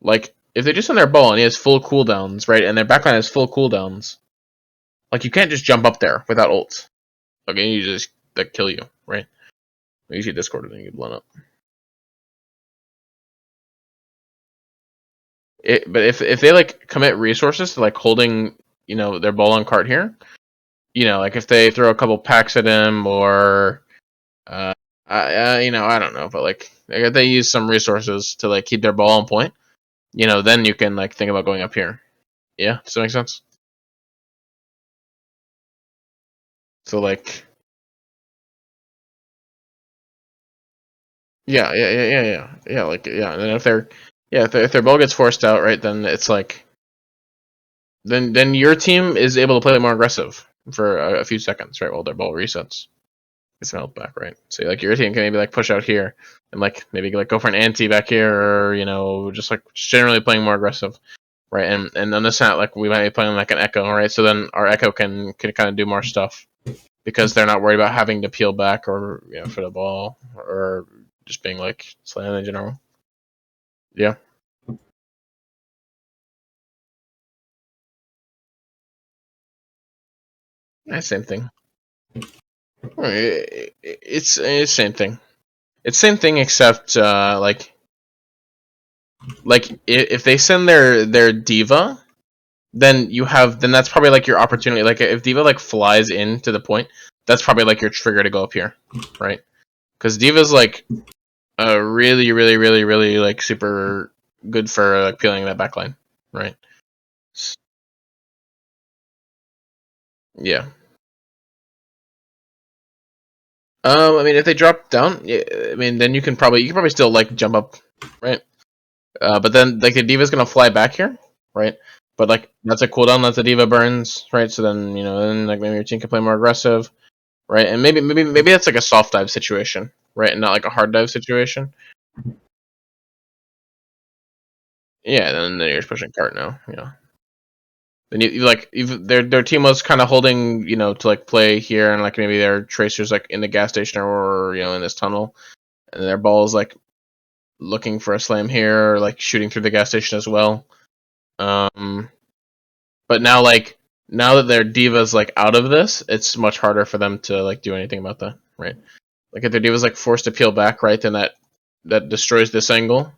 Like if they just send their ball and he has full cooldowns, right, and their backline has full cooldowns, like you can't just jump up there without ults. Okay, you just that kill you, right? You see Discord and you get blown up. But if they like commit resources to like holding their ball on cart here, like if they throw a couple packs at him or I don't know, but like if they use some resources to like keep their ball on point, then you can like think about going up here. Yeah, does that make sense? So like yeah, like yeah, and then if their ball gets forced out, right, then it's like then your team is able to play more aggressive for a few seconds, right, while their ball resets. Get some health back, right? So like your team can maybe like push out here and like maybe like go for an anti back here, or just like generally playing more aggressive, right? And on this side, like we might be playing like an Echo, right? So then our Echo can kind of do more stuff because they're not worried about having to peel back or for the ball or just being like slammed in general. Yeah. Same thing. It's same thing. It's same thing except like if they send their diva, then that's probably like your opportunity. Like if diva like flies into the point, that's probably like your trigger to go up here, right? Because diva's like really really really really like super good for like peeling that backline, right? Yeah. I mean, if they drop down, yeah, I mean, then you can probably still like jump up, right? But then like the diva's gonna fly back here, right? But like that's a cooldown that the diva burns, right? So then then like maybe your team can play more aggressive, right? And maybe that's like a soft dive situation, right? And not like a hard dive situation. Yeah, then you're just pushing cart now, Then their team was kind of holding, to like play here, and like maybe their tracers like in the gas station or in this tunnel, and their ball is like looking for a slam here, or like shooting through the gas station as well. But now that their diva's like out of this, it's much harder for them to like do anything about that, right? Like if their diva's like forced to peel back, right, then that destroys this angle,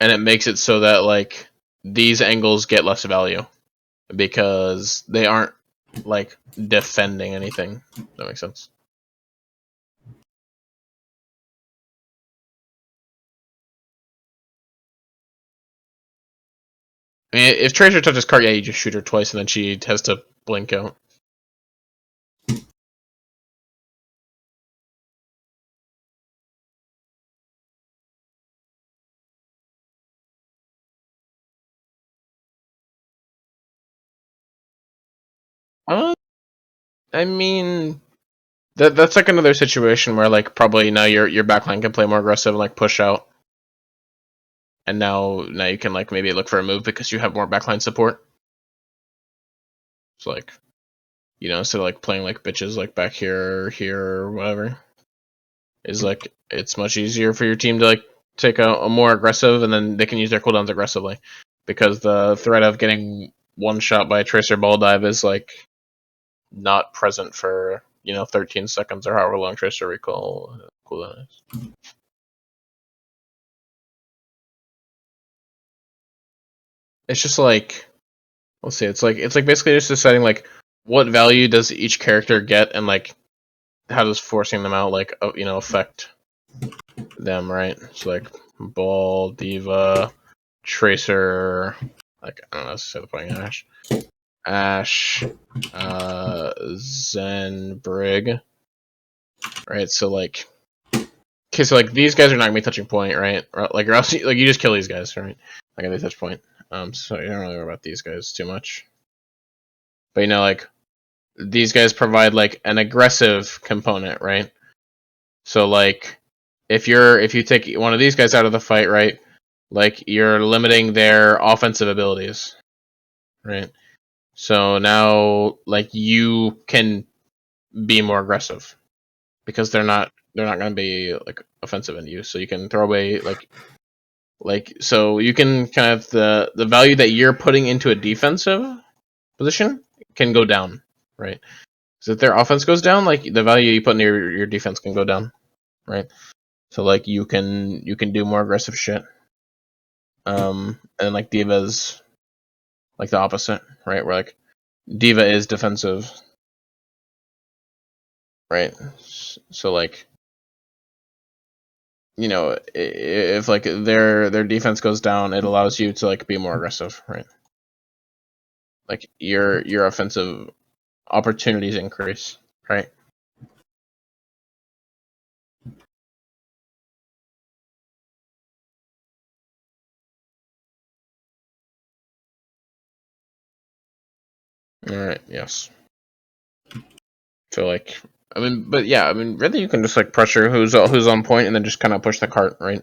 and it makes it so that like these angles get less value because they aren't like defending anything. Does that make sense? I mean, if Tracer touches cart, yeah, you just shoot her twice, and then she has to blink out. I mean, that's like another situation where like probably now your backline can play more aggressive and like push out, and now you can like maybe look for a move because you have more backline support. It's like, instead of like playing like bitches like back here, or whatever, is like it's much easier for your team to like take a more aggressive, and then they can use their cooldowns aggressively because the threat of getting one shot by a Tracer ball dive is like not present for 13 seconds or however long Tracer recall cooldown is. It's just like, let's see, it's like basically just deciding like what value does each character get, and like how does forcing them out like affect them, right? So like ball, diva, Tracer, like I don't know, let's say the playing Ashe, Zen, Brig, right? So like, okay, so like these guys are not gonna be touching point, right? Like you're also, like you just kill these guys, right? Like they touch point. So you don't really worry about these guys too much. But like these guys provide like an aggressive component, right? So like if you take one of these guys out of the fight, right? Like you're limiting their offensive abilities, right? So now like you can be more aggressive because they're not going to be like offensive in you. So you can throw away like so you can kind of the value that you're putting into a defensive position can go down, right? So if their offense goes down, like the value you put in your defense can go down, right? So like you can do more aggressive shit. And like Diva's like the opposite, right? Where like Diva is defensive, right? So like if like their defense goes down, it allows you to like be more aggressive, right? Like your offensive opportunities increase, right? All right. Yes. So like, I mean, but yeah, I mean, really, you can just like pressure who's on point, and then just kind of push the cart, right?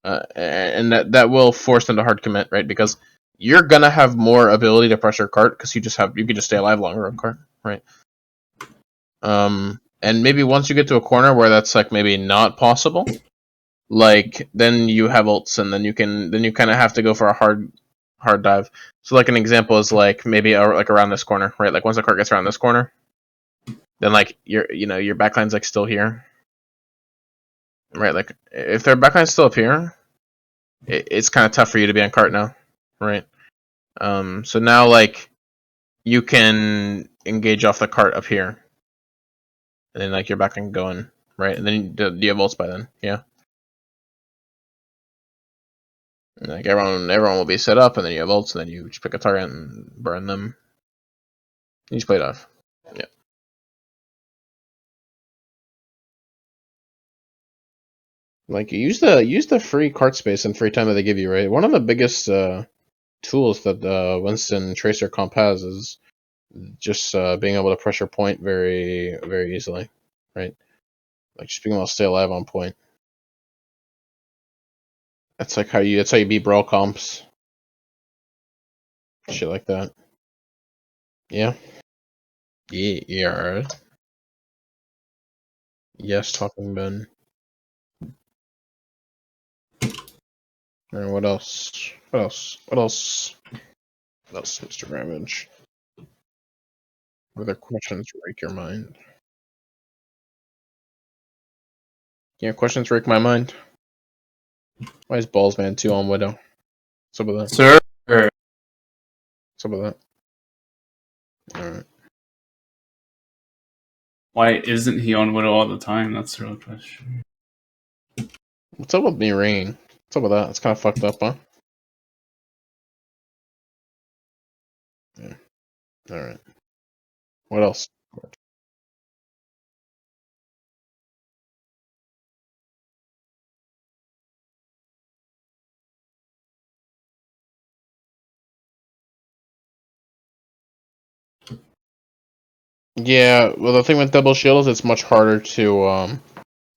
And that will force them to hard commit, right? Because you're gonna have more ability to pressure cart because you can just stay alive longer on cart, right? And maybe once you get to a corner where that's like maybe not possible, like then you have ults, and then you kind of have to go for a hard dive. So like an example is like maybe like around this corner, right? Like once the cart gets around this corner, then like your backline's like still here, right? Like if their backline's still up here, it's kind of tough for you to be on cart now, right? So now like you can engage off the cart up here, and then like your backline going, right? And then you have ults by then, yeah. And, like everyone will be set up, and then you have ults, and then you just pick a target and burn them. You just play it off. Yeah. Like use the free cart space and free time that they give you, right? One of the biggest tools that Winston Tracer comp has is just being able to pressure point very very easily, right? Like just being able to stay alive on point. That's how you beat brawl comps. Shit like that. Yeah. Yeah. Yes, talking Ben. And what else? What else? What else? What else, Mr. Ramage? What other questions rake your mind? Yeah, questions rake my mind. Why is Balls Man 2 on Widow? What's up with that? Sir. What's up with that? Alright. Why isn't he on Widow all the time? That's the real question. What's up with me ringing? What's up with that? It's kind of fucked up, huh? Yeah. Alright. What else? Yeah, well, the thing with double shield is it's much harder to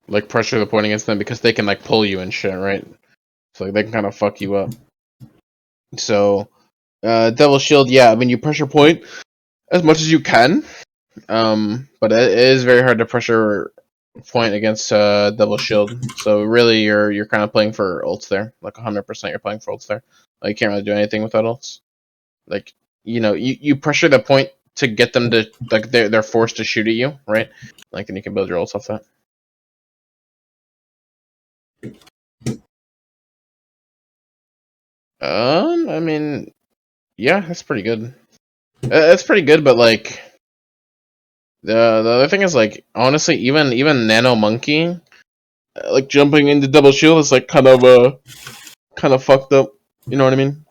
like pressure the point against them because they can like pull you and shit, right? So like they can kind of fuck you up. So double shield, yeah, I mean you pressure point as much as you can, but it is very hard to pressure point against double shield. So really, you're kind of playing for ults there, like 100%. You're playing for ults there. Like, you can't really do anything without ults. Like you pressure the point to get them to like they're forced to shoot at you, right? Like then you can build your ults off that. I mean, yeah, that's pretty good. It's pretty good, but like the other thing is like honestly, even Nano Monkey, like jumping into double shield is like kind of fucked up. You know what I mean?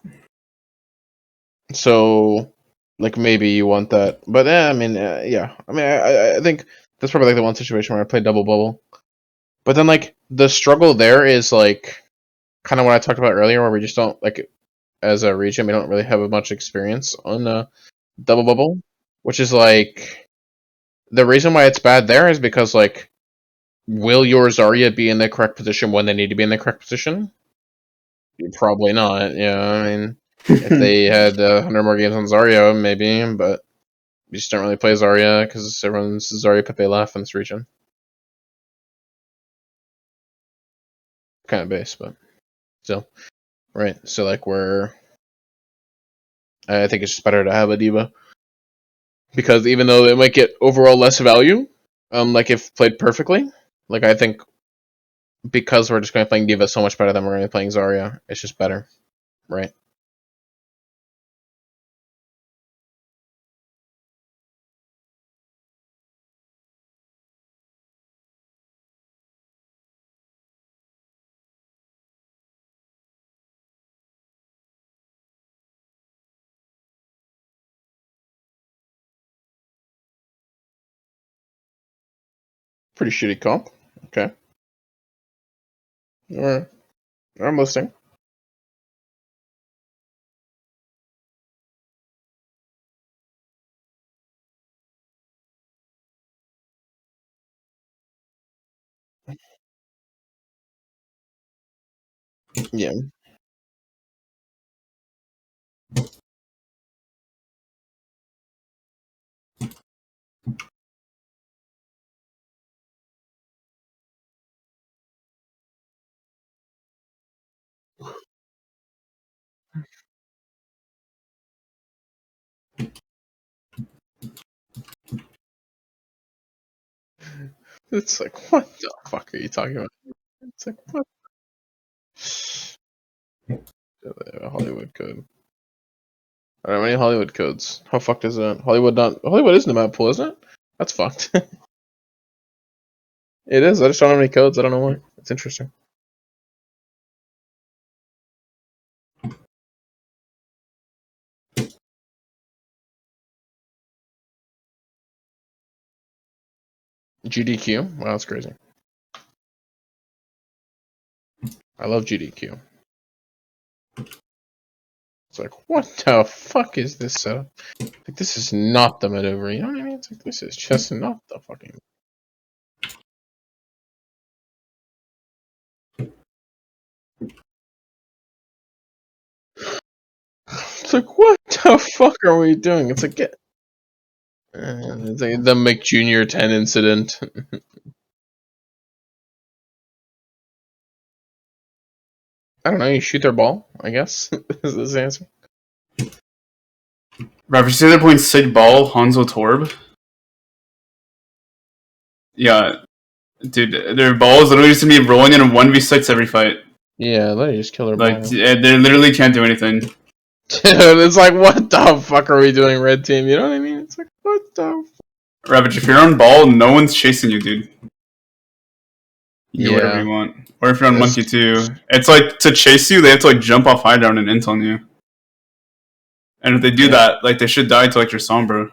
So like maybe you want that, but I mean, yeah. I mean, I think that's probably like the one situation where I play double bubble. But then like the struggle there is like kind of what I talked about earlier, where we just don't like as a region we don't really have much experience on double bubble, which is like the reason why it's bad there is because like will your Zarya be in the correct position when they need to be in the correct position? Probably not. Yeah, I mean, if they had 100 more games on Zarya, maybe, but you just don't really play Zarya because everyone's Zarya Pepe laugh in this region. Kind of base, but still. Right, so like I think it's just better to have a diva. Because even though it might get overall less value, like if played perfectly, like I think because we're just going to be playing diva so much better than we're going to be playing Zarya, it's just better, right? Pretty shitty comp. Okay. Alright. I'm listening. Yeah. It's like, what the fuck are you talking about? It's like, what? Hollywood code. I don't have any Hollywood codes. How fucked is that? Hollywood is in the map pool, isn't it? That's fucked. It is. I just don't have any codes. I don't know why. It's interesting. GDQ? Wow, that's crazy. I love GDQ. It's like, what the fuck is this setup? Like, this is not the maneuver, you know what I mean? It's like, this is just not the fucking... It's like, what the fuck are we doing? It's like, it's like the McJunior 10 incident. I don't know, you shoot their ball, I guess, is this the answer. Reference the other point, Sig Ball, Hanzo Torb. Yeah, dude, their balls literally used to be rolling in a 1v6 every fight. Yeah, they just kill their Like ball. they literally can't do anything. Dude, it's like, what the fuck are we doing, red team? You know what I mean? It's like, what the Ravage, if you're on ball, no one's chasing you, dude. You do whatever Yeah. you want. Or if you're on It's- monkey too. It's like to chase you, they have to like jump off high down and int on you. And if they do Yeah. that, like they should die to like your Sombra.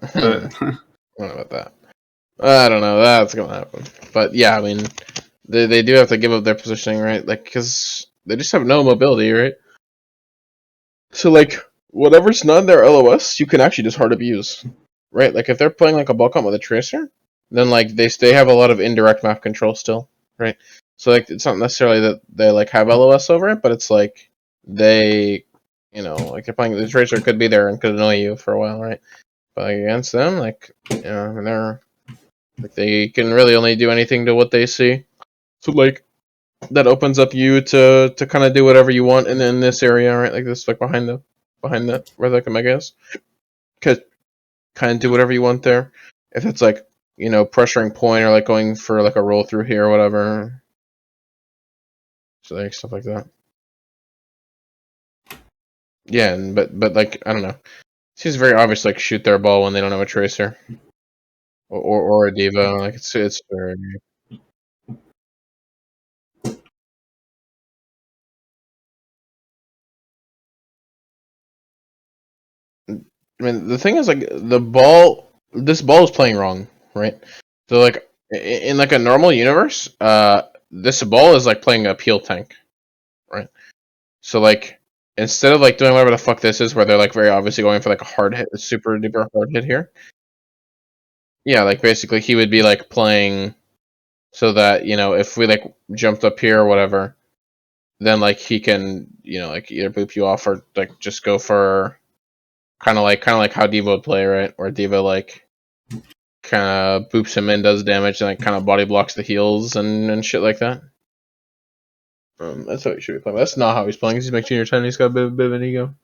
But I don't know about that. I don't know. That's gonna happen. But yeah, I mean, they do have to give up their positioning, right? Like, because they just have no mobility, right? So, like, whatever's not their LOS, you can actually just hard abuse, right? Like, if they're playing like a bulk hunt with a tracer, then like they have a lot of indirect map control still, right? So like, it's not necessarily that they like have LOS over it, but it's like they, like they're playing the tracer could be there and could annoy you for a while, right? But like, against them, like, and they're like they can really only do anything to what they see. So like that opens up you to kind of do whatever you want in this area, right? Like this, like behind that where like the mega is, could kind of do whatever you want there. If it's like pressuring point or like going for like a roll through here or whatever, so like stuff like that. Yeah, but like I don't know. It seems very obvious like shoot their ball when they don't have a tracer or a diva. Like it's very. I mean, the thing is, like, this ball is playing wrong, right? So, like, in like a normal universe, this ball is like playing a peel tank, right? So, like, instead of like doing whatever the fuck this is, where they're like very obviously going for like a hard hit, a super duper hard hit here, yeah, like basically he would be like playing so that if we like jumped up here or whatever, then like he can like either boop you off or like just go for kind of like how Diva would play, right? Where Diva like kind of boops him in, does damage, and like kind of body blocks the heals and shit like that. That's how he should be playing. That's not how he's playing. He's making your 10. He's got a bit of an ego.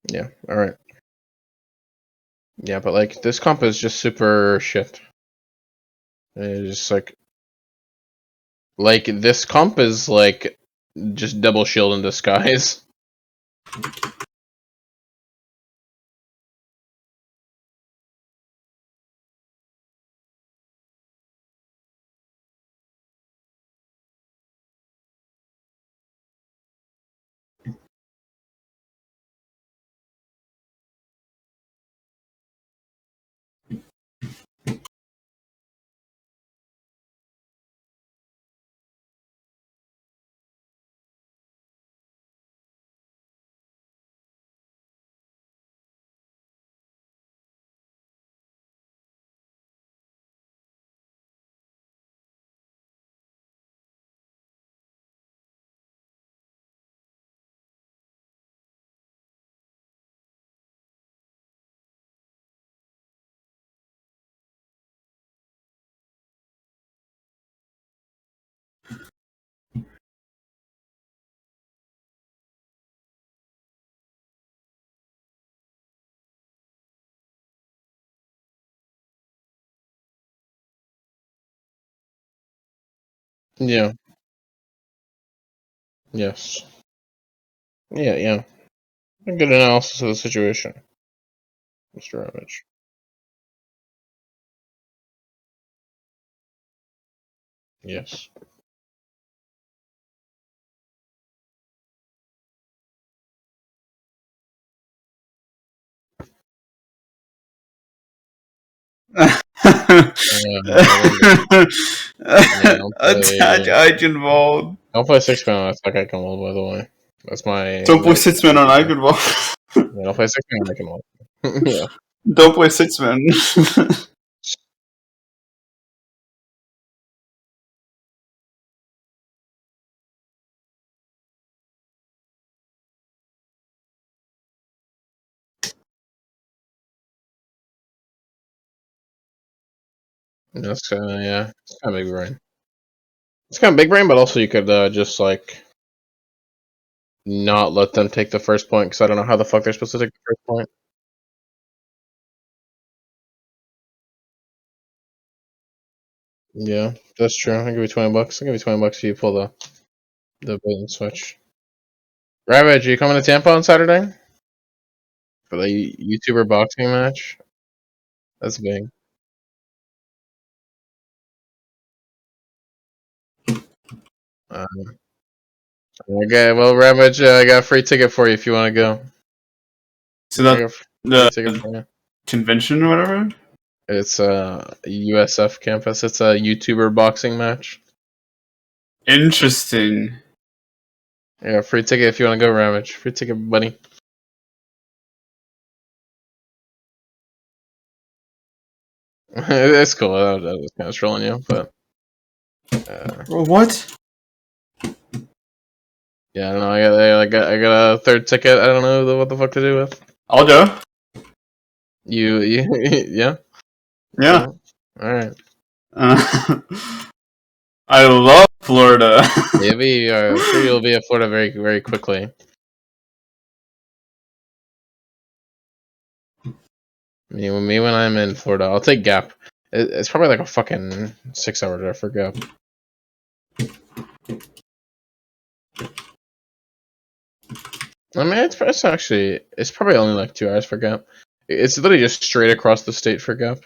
Yeah. All right. Yeah, but like this comp is just super shit. It's just like this comp is like just double shield in disguise. Yeah. Yes. Yeah. Yeah. A good analysis of the situation, Mr. Ravage. Yes. Yeah, don't Attach play. Eichenwald. Don't play 6-man on Attack Eichenwald, by the way. That's my Don't play note. 6-man on Eichenwald. Yeah, don't play 6-man on Eichenwald. Yeah. Don't play 6-man. That's yeah. It's kind of big brain. It's kind of big brain, but also you could just like not let them take the first point because I don't know how the fuck they're supposed to take the first point. Yeah, that's true. I'll give you $20. I'll give you $20 if you pull the bait and switch. Ravage, are you coming to Tampa on Saturday for the YouTuber boxing match? That's big. Um, okay, well, Ravage, I got a free ticket for you if you want to go. So I got that a free ticket the for you. convention or whatever. It's a USF campus. It's a YouTuber boxing match. Interesting. Yeah, free ticket if you want to go, Ravage. Free ticket, buddy. It's cool. I was kind of trolling you, but What? yeah, I don't know. I got a third ticket. I don't know what the fuck to do with. I'll go. You yeah. Yeah. Cool. All right. Uh, I love Florida. Maybe I'm sure you'll be at Florida very very quickly. Me when I'm in Florida, I'll take Gap. It's probably like a fucking 6 hour drive for Gap. I mean, it's probably only like 2 hours for Gap. It's literally just straight across the state for Gap.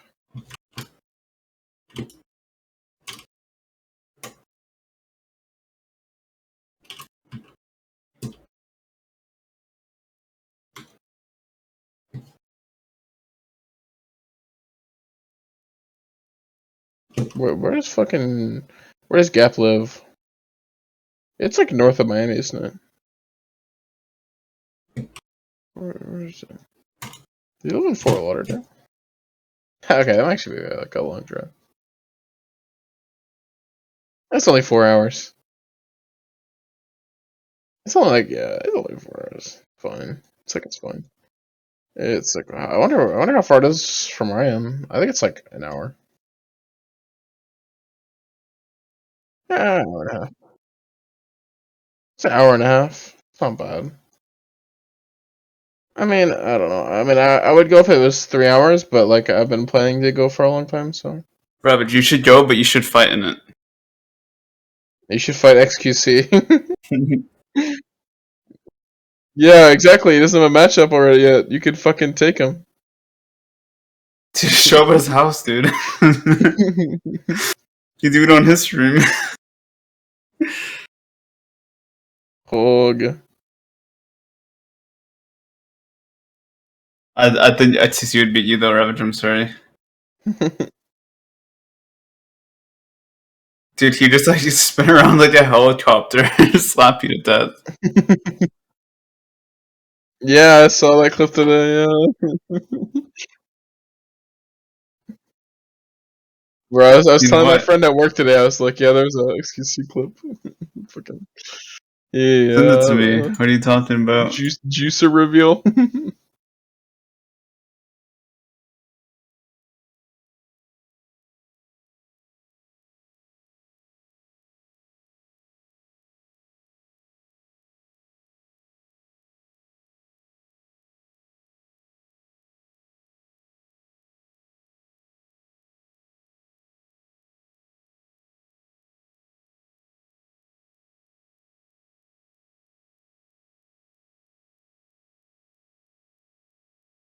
Where does Gap live? It's like north of Miami, isn't it? Where is it? Do you live in Fort Lauderdale? Okay, that might actually be like a long drive. That's only 4 hours. It's only 4 hours. Fine. It's fine. It's like I wonder how far it is from where I am. I think it's like an hour. Yeah, an hour and a half. It's an hour and a half. It's not bad. I mean, I don't know. I mean, I would go if it was 3 hours, but like I've been planning to go for a long time, so Rabbit, you should go, but you should fight in it. you should fight XQC. Yeah, exactly. He doesn't have a matchup already yet. You could fucking take him. To show up at his house, dude. You do it on his stream. Hog. I think TC would beat you though, Ravage. I'm sorry, dude. He just like spin around like a helicopter and slap you to death. Yeah, I saw that clip today. Yeah, bro. I was You know telling my what? friend at work today. I was like, yeah, there's a XQC clip. Fucking Send it to yeah, me. What are you talking about? juicer reveal.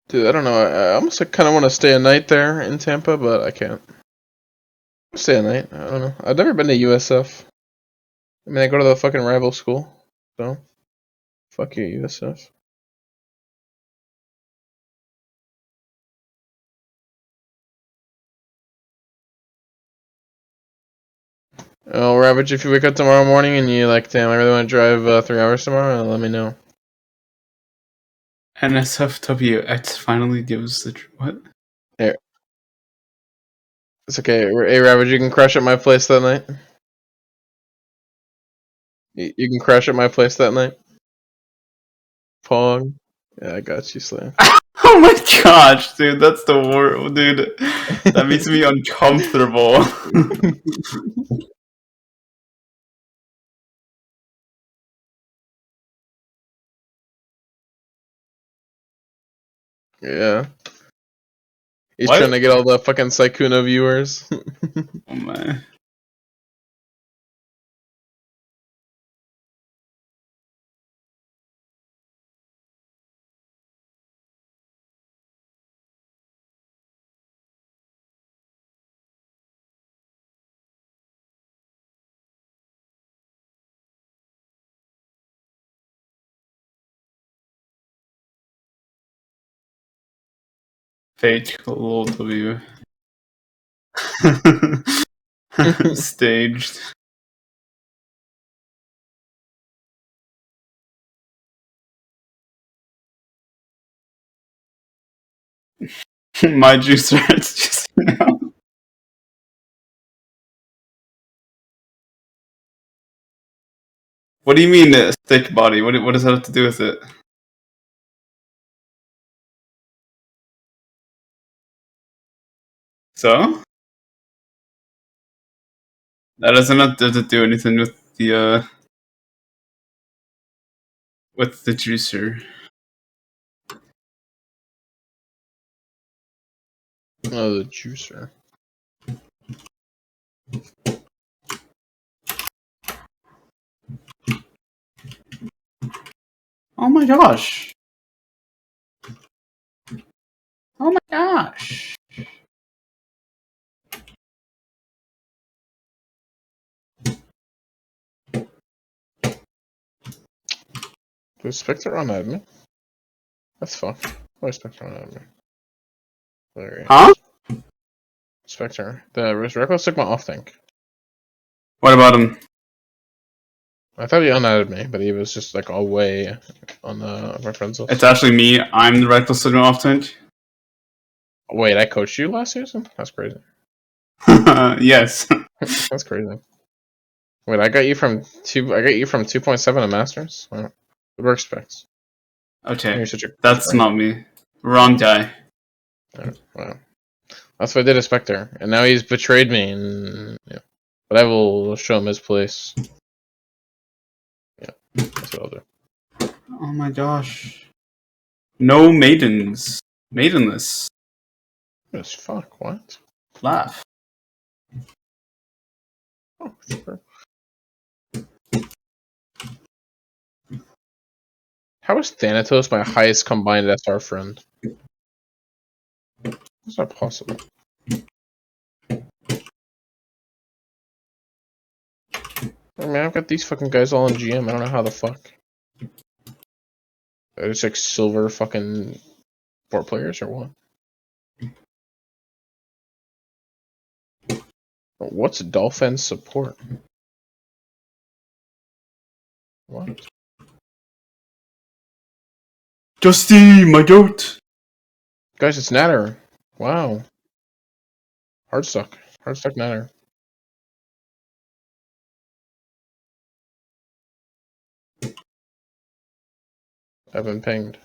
Dude, I don't know. I almost like, kind of want to stay a night there in Tampa, but I can't. Stay a night. I don't know. I've never been to USF. I mean, I go to the fucking rival school, so fuck you, USF. Oh, Ravage, if you wake up tomorrow morning and you like, damn, I really want to drive 3 hours tomorrow, let me know. NSFWX finally gives the what? Here, it's okay. Hey, Ravage, you can crash at my place that night. You can crash at my place that night. Pong. Yeah, I got you, Slam. Oh my gosh, dude, that's the worst, dude. That makes me uncomfortable. Yeah. He's What? trying to get all the fucking Sykkuno viewers. Oh my. Fake lol W. Staged. My juice starts just now. What do you mean thick body? What does that have to do with it? So? That doesn't have to do anything with the juicer. Oh, the juicer. Oh my gosh. Oh my gosh. Does Spectre on admin? That's fucked. Why is Spectre on admin? There he Huh? is. Spectre. The Reckless took my off tank. What about him? I thought he unadded me, but he was just like all way on my friends list. It's actually me. I'm the reckless signal off tank. Wait, I coached you last season? That's crazy. Yes. That's crazy. Wait, I got you from 2.7 in Masters? Wow. Good work, Specs. Okay. You're such a That's not me. Wrong guy. wow. That's what I did to Spectre. And now he's betrayed me, and yeah. But I will show him his place. Yeah, that's what I'll do. Oh my gosh. No maidens. Maidenless. As fuck, what? Laugh. Oh, sure. How is Thanatos my highest combined SR friend? That's not possible. I mean, I've got these fucking guys all in GM. I don't know how the fuck. They're just like silver fucking 4 players or what? What's Dolphin support? What? Justy, my goat. Guys, it's Natter. Wow. Hardstuck. Hardstuck Natter. I've been pinged.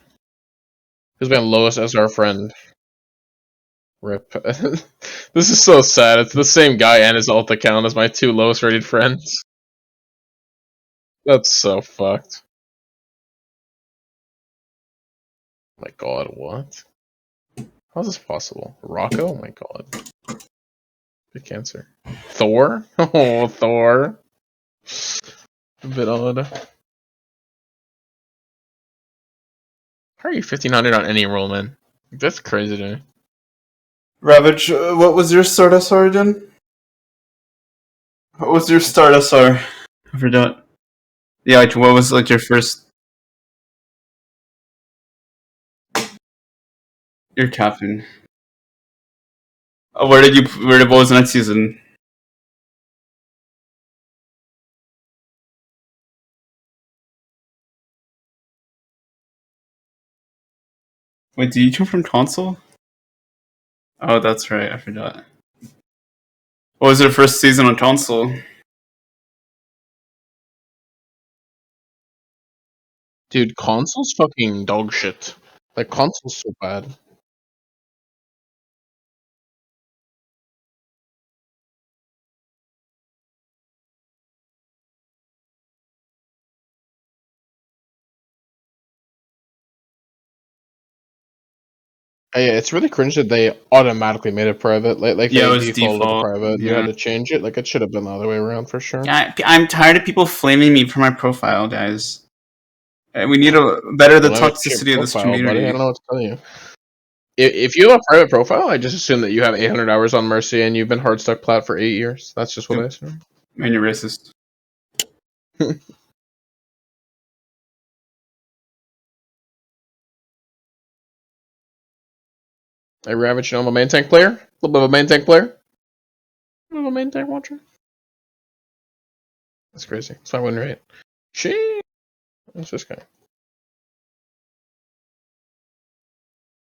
Who's my lowest SR friend? Rip. This is so sad. It's the same guy and his alt account as my 2 lowest rated friends. That's so fucked. Oh my god, what? How is this possible? Rocco? Oh my god. Good cancer. Thor? Oh, Thor. A bit odd. How are you 1500 on any roll, man? That's crazy to me. Ravage, what was your Stardust origin? What was your Stardust R? I forgot. Yeah, like, what was like your first? Your captain. Where did you? What was the next season? Wait, did you come from console? Oh, that's right. I forgot. What was your first season on console? Dude, console's fucking dog shit. Like, console's so bad. Yeah, it's really cringe that they automatically made it private. Like Yeah, it they was defaulted default. private. Yeah. You had to change it. Like it should have been the other way around for sure. I'm tired of people flaming me for my profile, guys. We need to better the toxicity of this community. Buddy. I don't know what to tell you. If you have a private profile, I just assume that you have 800 hours on Mercy and you've been hard stuck plat for 8 years. That's just what I assume. Man, you're racist. Hey, Ravage, you know I'm a main tank player? A little bit of a main tank player? I'm a main tank watcher. That's crazy. That's my win rate. She. What's this guy?